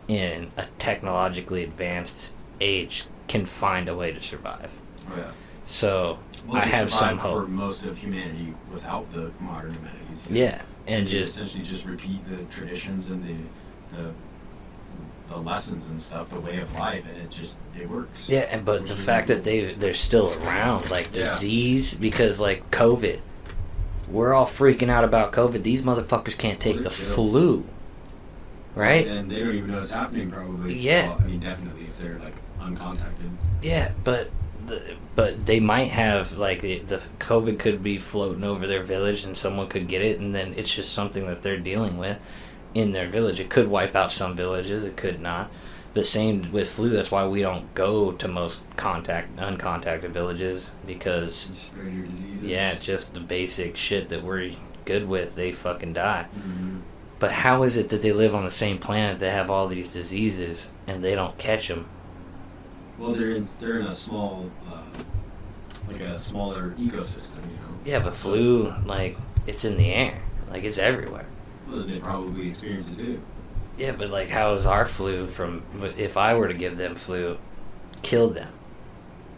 in a technologically advanced age can find a way to survive. Oh, yeah. So I have some hope for most of humanity without the modern amenities. Yeah, and you just essentially just repeat the traditions and the lessons and stuff, the way of life, and it works. Yeah, but the fact that they're still around, like disease, because like COVID, we're all freaking out about COVID. These motherfuckers can't take the flu, right? And they don't even know it's happening, probably. Yeah. Well, I mean, definitely if they're like uncontacted. Yeah, but they might have like the COVID could be floating over their village, and someone could get it, and then it's just something that they're dealing with in their village. It could wipe out some villages, it could not. The same with flu. That's why we don't go to most uncontacted villages, because spread your diseases. Yeah, just the basic shit that we're good with, they fucking die. Mm-hmm. But how is it that they live on the same planet that have all these diseases and they don't catch them? Well, they're in a small, like a smaller ecosystem, Yeah, but flu, like, it's in the air, like it's everywhere. Well, they probably experience it too. Yeah, but like, how is our flu from? If I were to give them flu, kill them.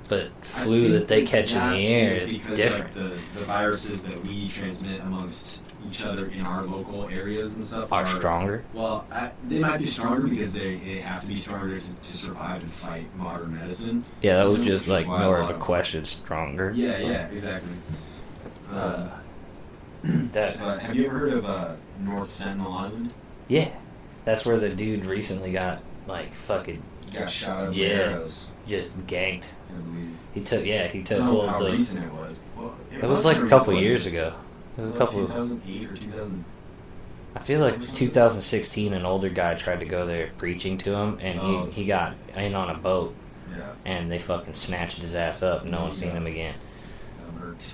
But flu that they catch in the air is different. Like, the viruses that we transmit amongst each other in our local areas and stuff are stronger. Well, they might be stronger because they have to be stronger to survive and fight modern medicine. Yeah, that was just like more of a question. Stronger. Yeah, exactly. But have you ever heard of North Sentinel Island? Yeah, that's where the dude recently got like fucking got shot up with arrows. Just ganked. I believe. He took I don't know how recent it was. Well, it was like a couple years ago. It was a couple 2008 or 2000. I feel like 2016, an older guy tried to go there preaching to him, and he got in on a boat. Yeah. And they fucking snatched his ass up. No one's seen him again.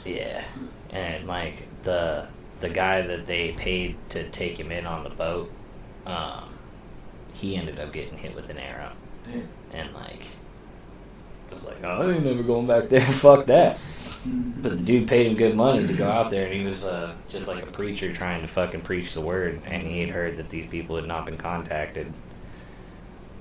Yeah. And like the guy that they paid to take him in on the boat, he ended up getting hit with an arrow. Damn. And like, I was like, oh, I ain't never going back there. Fuck that. But the dude paid him good money to go out there, and he was just like a preacher trying to fucking preach the word, and he had heard that these people had not been contacted.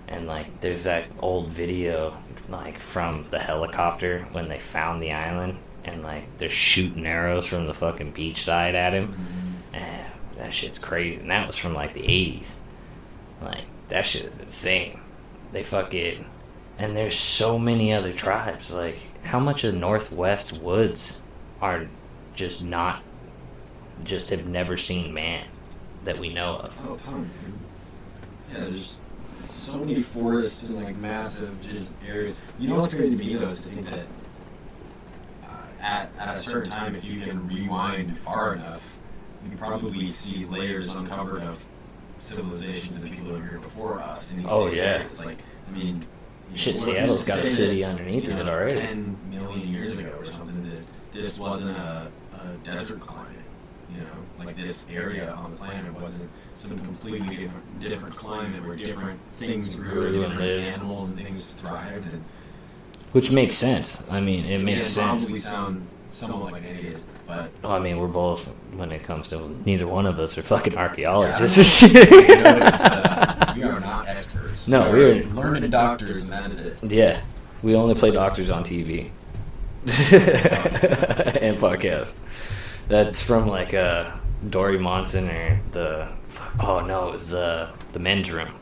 And like, there's that old video like from the helicopter when they found the island, and like they're shooting arrows from the fucking beach side at him. And that shit's crazy. And that was from like the 80s. Like, that shit is insane. They fucking... And there's so many other tribes. Like, how much of the Northwest woods are just not... just have never seen man that we know of? Oh, tons, dude. Yeah, there's so many forests and like massive just areas. You know what's crazy to me though is to think that at a certain time, if you can rewind far enough, you can probably see layers uncovered of civilizations and people that were here before us. In these areas. Like, I mean, shit, Seattle's got a city underneath it already. 10 million years ago or something, that this wasn't a desert climate. You know, like this area on the planet wasn't some completely different climate where different things grew, different animals and things thrived. And which makes sense. I mean, it makes sense. Probably sound somewhat like an idiot, but I mean, we're both, when it comes to, neither one of us are fucking archaeologists. We are not experts. No, we're learned doctors, and that is it. Yeah, we only play doctors on TV and podcasts. That's from like Dory Monson or the it was the Men's Room,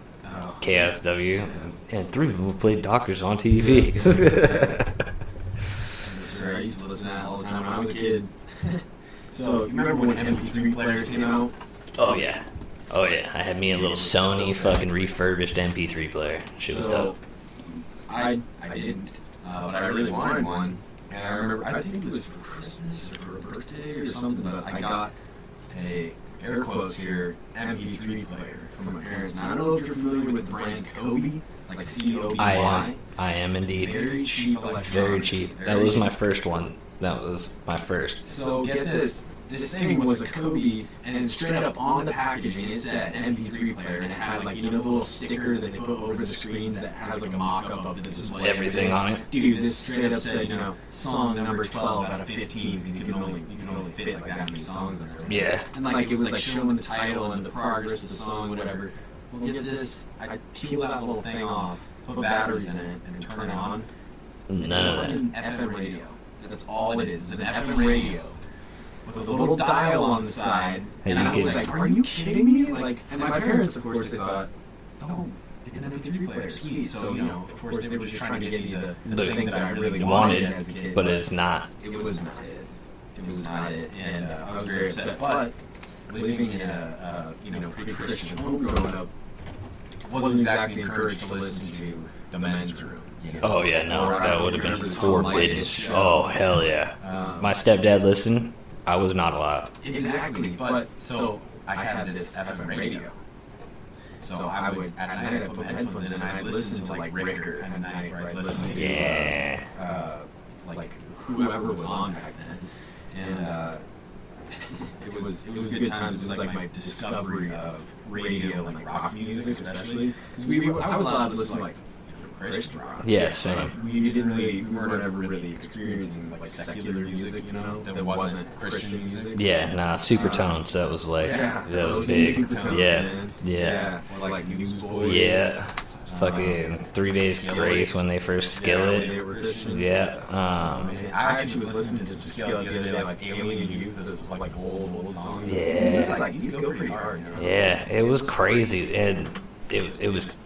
KSW, and 3 of them played doctors on TV. I used to listen to that all the time when I was a kid. So, you remember when MP3 players came out? Oh yeah. I had me a little Sony fucking refurbished MP3 player. Shit was dope. I didn't, but I really wanted one. And I remember, I think it was for Christmas or for a birthday or something, but I got a, air quotes here, MP3 player from my parents. Now, I don't know if you're familiar with the brand Kobe, like C-O-B-Y. I am indeed. Very cheap electronics. Very cheap. That was my first one. That was my first. So get this, this thing was a Kobe, and straight up on the packaging it said MP3 player, and it had like, you know, the little sticker that they put over the screens that has like a mock-up of the display. Everything on it. Dude, this straight up said, you know, song number 12 out of 15, because you can only fit like that many songs in there. Yeah. And like it was like showing the title and the progress of the song, whatever. Well, get this, I peel that little thing off, put batteries in it, and turn it on. It's a fucking FM radio. That's all it is. It's an FM radio with a little dial on the side. And I was like, are you kidding me? Like, and my parents, of course, they thought, oh, it's an MP3 player, sweet. So, you know, of course, they were just trying to get me the thing that I really wanted as a kid. But it's not. It was not it. It was not it. And I was very upset. But living in a you know, pretty Christian home growing up, wasn't exactly encouraged to listen to the men's room. You know? Oh yeah, no, that would have been forbidden. Oh hell yeah. My stepdad listened. I was not allowed. Exactly, but so I had this FM radio. So I would at night I put my headphones in and I'd listen to like Ricker at night, or I'd listen to like whoever was on back then, and it was good times. It was like my discovery of radio and like rock music, especially because I was allowed to listen to like Christian rock. Yeah, same. We weren't ever really experiencing like secular music, you know, that wasn't Christian music. Yeah, nah, Supertones. That was like that was big. Yeah. Or like Newsboys. Yeah. Fucking 3 Days Grace when they first Skillet. They were Christian. Yeah. I actually was listening to some Skillet the other day, like Alien Youth, those like old songs. Yeah. Like these go pretty hard. You know? Yeah, it was crazy, and it was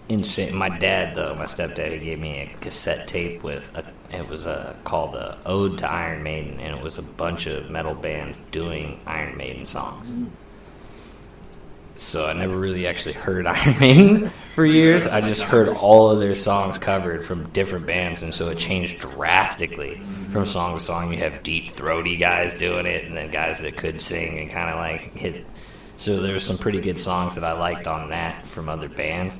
insane. My dad, though, my stepdad, he gave me a cassette tape with it was called Ode to Iron Maiden, and it was a bunch of metal bands doing Iron Maiden songs. So I never really actually heard Iron Maiden for years. I just heard all of their songs covered from different bands, and so it changed drastically from song to song. You have deep throaty guys doing it, and then guys that could sing and kind of like hit. So there were some pretty good songs that I liked on that from other bands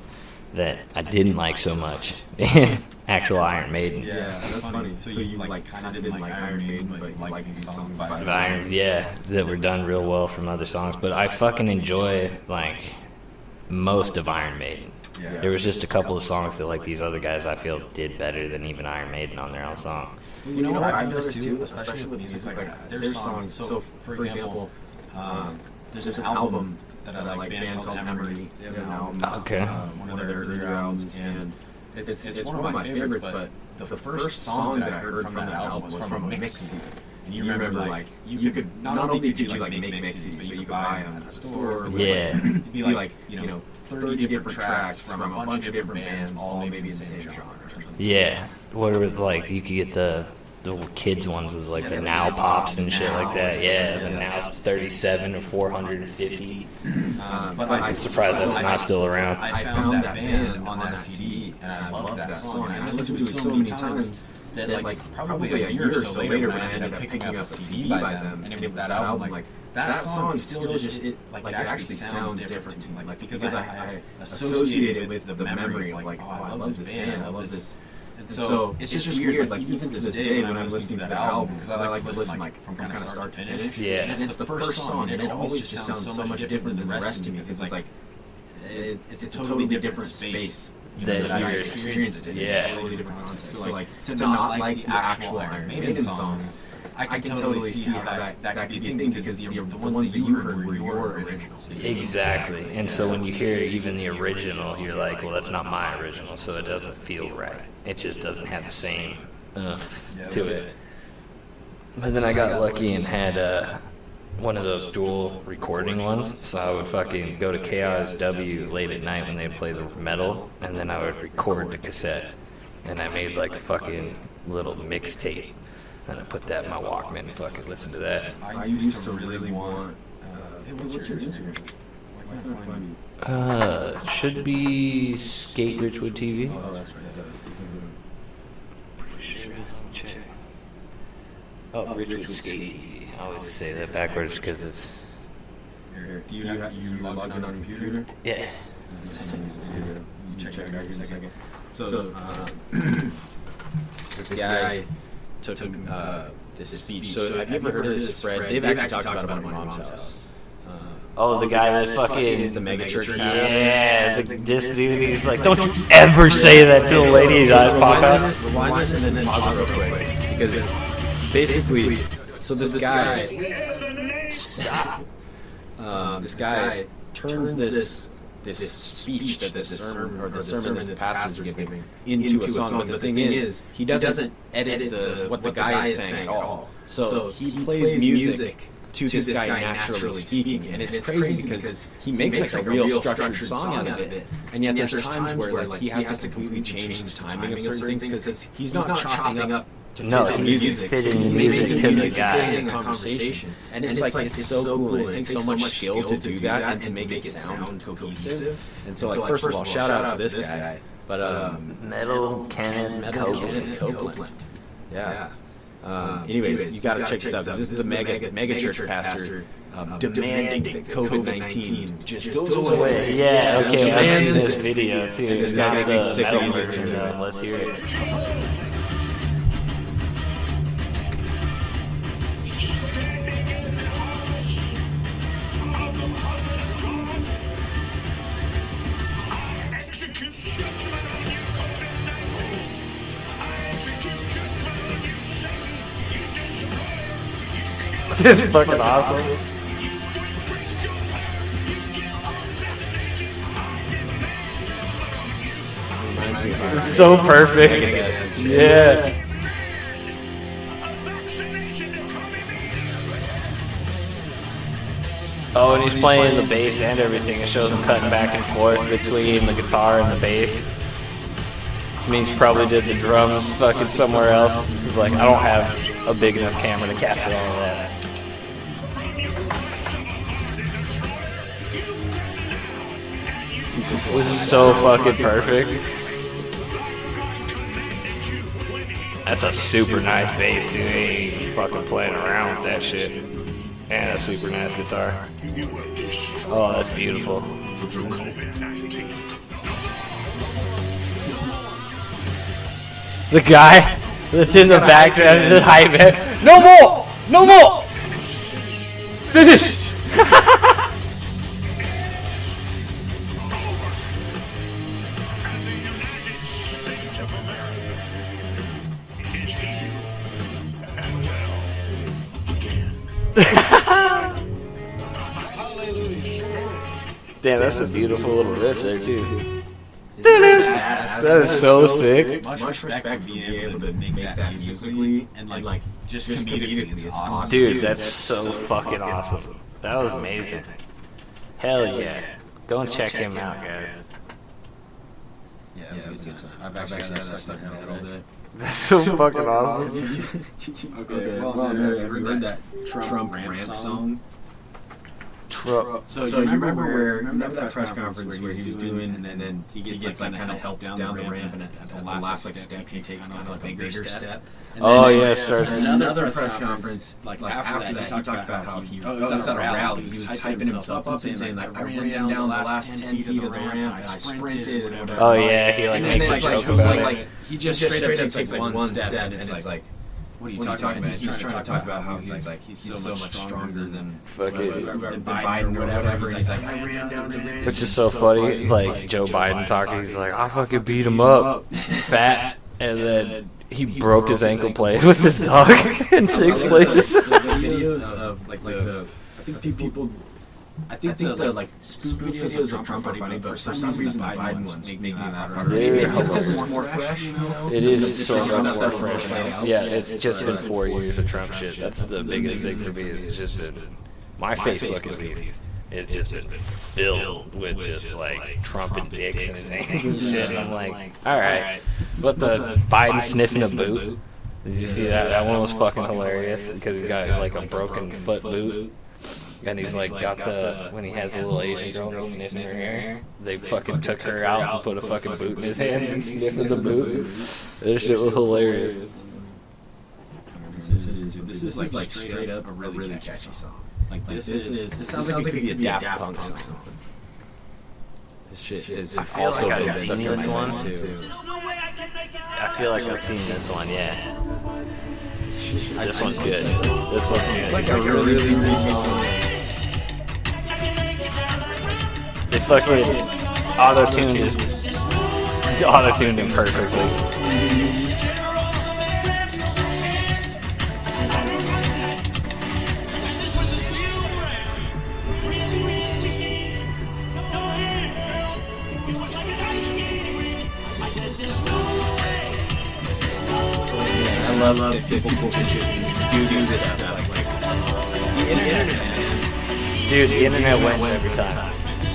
that I didn't like so much in actual Iron Maiden. Yeah, that's funny. So you like kind of didn't like Iron Maiden, but you like these songs by Iron, yeah, that were done real well from other songs. But I fucking enjoy like most of Iron Maiden. Yeah. There was just a couple of songs that like these other guys I feel did better than even Iron Maiden on their own song. You know what I've noticed too, especially with music like that, there's songs. So for example, there's an album that I like, band called Emery. They have an album, Okay. One of their earlier albums, and it's one of my favorites. But the first song that I heard from that album was from a mix CD. And you remember, like, you could not only could you like make mix CDs, but you could buy them at a store. Yeah. It'd be like, you know, 30 different tracks from a bunch of different bands, all maybe in the same genre or something. Yeah. Whatever, like you could get the kids ones was like the Now Pops and shit like that. Yeah, the Now's 37 or 450. But I'm surprised that's not still around. I found that band on that CD, and I loved that song. And I listened to it so many times that, like, probably a year or so later, when I ended up picking up a CD by them, and it was that album, like, that song still just, it actually sounds different to me, like, because I associate it with the memory of, like, oh, I love this band, I love this. And so it's just weird, like, even to this day when I'm listening to that album, because I like to listen, like, from kind of start to finish. Yeah. And it's the first song, and it always just sounds so much different than the rest to me, because it's like, it's a totally different space that I experienced it in a totally different context. So, like, to not like the actual Iron Maiden songs, I can totally see how that could be a thing, because the ones that you heard were your originals. Exactly. And so when you hear even the original, you're like, well, that's not my original, so it doesn't feel right. It just doesn't have the same to it. But then I got lucky and had one of those dual recording ones, so I would fucking go to KISW late at night when they'd play the metal, and then I would record the cassette, and I made like a fucking little mixtape, and I put that in my Walkman and fucking listen to that. I used to really want. What's your Instagram? Why can't I find you? Should be Skate Richwood TV. Oh, that's right. Oh, Richwood Skate TV. I always say that backwards because it's. Do you log in on a computer? Yeah. You check it out in a second. So this guy took speech. So have you ever heard of this, Fred? They've actually talked about it on my mom's house. Oh, the guy that fucking is the mega church pastor. Yeah, this dude. He's like, don't you ever say that to a lady's eyes pop out. Rewind this and then pause real quick, because basically, so this guy, this guy turns this speech that the sermon that the pastor's giving into a song. But the thing is, he doesn't edit what the guy is saying at all. So he plays music to this guy naturally speaking, and it's crazy because he makes like a real structured song out of it, and yet there's times where like he has to completely change the timing of certain things because he's not chopping up to he's fitting the music to the guy. In a conversation, and it's like it's so cool, and it takes so much skill to do that and to make it sound cohesive. And so like first of all, shout out to this guy, but Metal Kenneth Copeland. Yeah. Anyways, you gotta check this out, because this is the mega church pastor demanding that COVID-19 just goes away. Yeah, okay, I've seen this it. video too. And this guy makes the sick metal music version to of it. it. Let's hear it. This is fucking awesome. It's so perfect. Yeah. Oh, and he's playing the bass and everything. It shows him cutting back and forth between the guitar and the bass. Means probably did the drums fucking somewhere else. He's like, I don't have a big enough camera to capture all of that. This is so fucking perfect. That's a super nice bass, dude. He ain't fucking playing around with that shit. And a super nice guitar. Oh, that's beautiful. The guy that's in the background, the hype man. No more! No more! Finish! Damn, that's a beautiful little riff there too. That is so sick. Much respect for being able to make that musically and like just comedically. It's awesome. Dude, that's so fucking awesome. That was amazing. Hell yeah. Go and check him out, guys. Yeah, it was a good time. I've actually had that stuck in my head all day. That's so fucking awesome. Okay, well, have you heard that Trump rant song? So you remember that press conference where he was doing, and then he gets like kind of helped down the ramp, and at the last like step he takes kind of like a bigger step. Oh yeah, starts another press conference. Like after that, he talked about how he was at a rally. He was hyping himself up and saying like, I ran down the last 10 feet of the ramp, and I sprinted and whatever. Oh yeah, he like makes a joke about it. He just straight up takes like one step, and it's like, what are you talking about? He's trying to talk about how he's so much stronger than Biden or whatever. And he's like, I ran down the ramp. Which is so funny, like Joe Biden talking. He's like, I fucking beat him up, fat, and then he broke his ankle playing with his dog in 6 places. The videos of like the I think the like spoof videos of Trump are funny, but for some reason the Biden ones make me laugh harder. Maybe it's because it's more fresh, you know? It is sort of more fresh now. Yeah, it's just been 4 years of Trump shit. That's the biggest thing for me. It's just been my Facebook at least. It's just been filled with just like Trump and dicks in his hands and shit. And I'm like, all right, but the Biden sniffing a boot. Did you see that? That one was fucking hilarious because he's got like a broken foot boot. And he's like got the, when he has a little Asian girl and he's sniffing her hair, they fucking took her out and put a fucking boot in his hand and sniffing the boot. This shit was hilarious. This is like straight up a really catchy song. Like this sounds like it could be a Daft Punk song. This shit is also also I've seen this one too. I feel like I've seen this one, yeah. This This one's good. This one's good. It's like a really recent song. They fucking auto-tuned him perfectly. I love that people can just do this stuff. Like, the internet. Dude, the internet wins every time.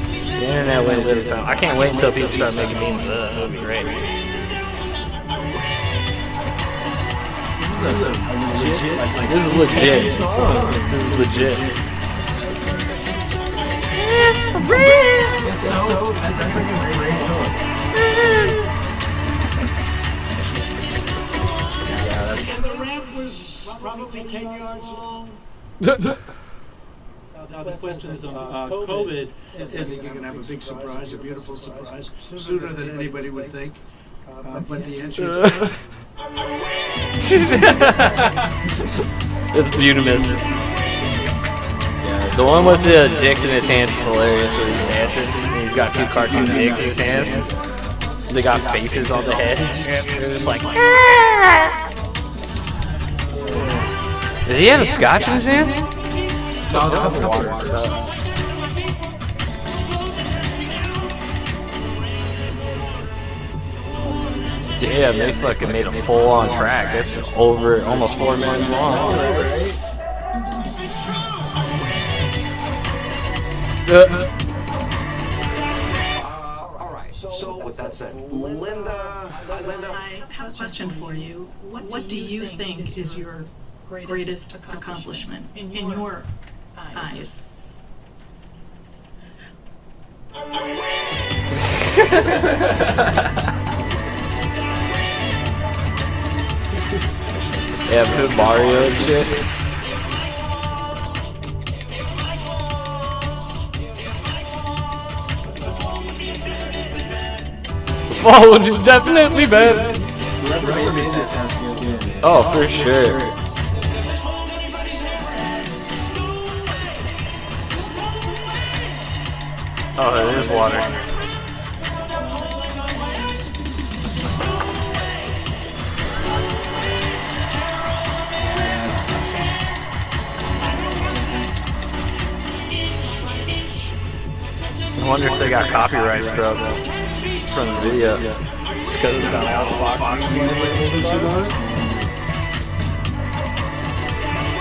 The internet wins every time. I can't wait until people start making memes of us. That'll be great. This is legit. This is legit. That's like a great song. The ramp was probably 10 yards long. Now the question is on COVID. I think you're going to have a big surprise, a beautiful surprise, sooner than anybody would think. But the answer is It's beautiful. The one with the dicks in his hands is hilarious where he's dancing. And he's got two cartoon dicks in his hands. They got faces on the head. They're just like, did he have a scotch in his hand? That was a couple water. Damn, they fucking made a full-on track. That's over almost 4 minutes long. All right. So with that said, Linda, I have a question for you. What do you think is your greatest accomplishment in your eyes? Yeah, put Mario and shit. The fall was definitely bad. Whoever made this has skill. Oh, for sure. Oh, it is water. I wonder if they got copyright struck from the video. Just because it's got all the Fox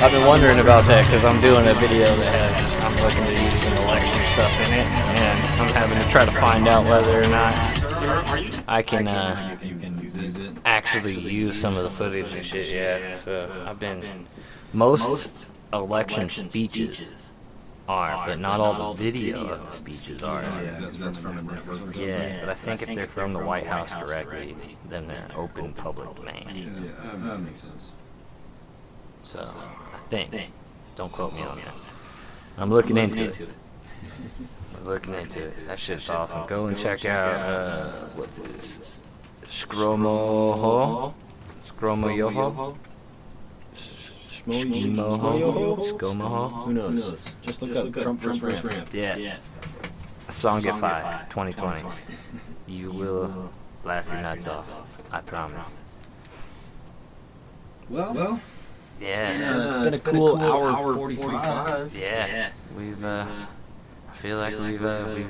I've been wondering about that because I'm doing a video that I'm looking to use some election stuff in it, and I'm having to try to find out whether or not I can actually use some of the footage and shit. Yeah, so I've been most election speeches are, but not all the video of the speeches are. That's from a network or something. Yeah, but I think if they're from the White House directly, then they're open public domain. Yeah, that makes sense. So, I think. Don't quote me on that. I'm looking into it. I'm looking into it. That shit's awesome. Go and check out, what's this? Skromoho? Skromoyoho? Skomoho? Who knows? Just look up Trump first ramp. Yeah. Songify 2020. You will laugh your nuts off. I promise. Well. Yeah. It's been a cool hour 45. Yeah. We've, I feel like we've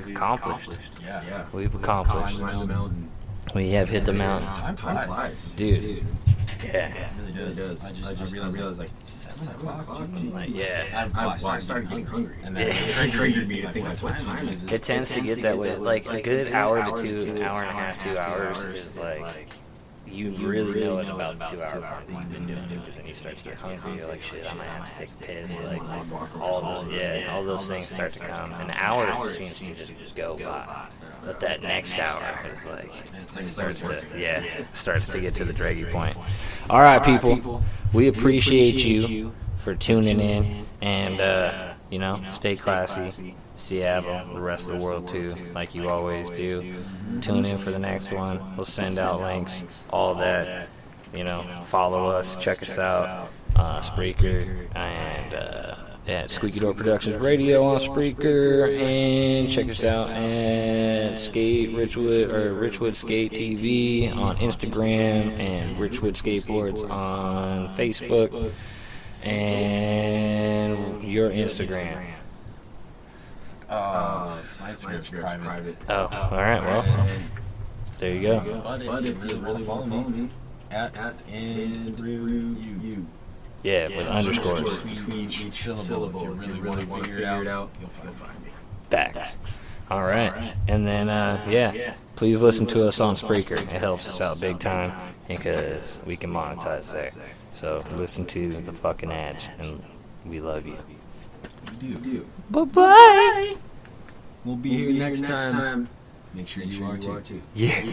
accomplished. Yeah. We've accomplished. Climbed around the mountain. We have hit the mountain. Time flies. Dude. Yeah. It really does. I realized like 7 o'clock. Yeah. I started getting hungry. And then it triggered me to think like, what time is it? It tends to get that way. Like a good hour to an hour and a half, 2 hours is like, you really know it about the 2 hour mark that you've been doing it, because then you start to get hungry. You're like, shit, I might have to take a piss. Like, all those things start to come. An hour seems to just go by. But that next hour is like, starts to get to the draggy point. All right, people, we appreciate you for tuning in, and stay classy. Seattle, the rest of the world too, like you always do. Tune in for the next one. We'll send out links, all that. Follow us, check us out. Spreaker, and at Squeaky Door Productions Radio on Spreaker, and check us out at Richwood Skate TV on Instagram, and Richwood Skateboards on Facebook, and your Instagram. My Instagram's private. Oh, alright, well, there you go. But if you really want to follow me, at Andrew U. Yeah, with underscores. Between each syllable. If you really want to figure it out, you'll find me. Back. Alright. And then, yeah, please listen to us on Spreaker. It helps us out big time because we can monetize there. So listen to the fucking ads, and we love you. We do. Bye-bye. We'll be here next time. Make sure you are too. Yeah.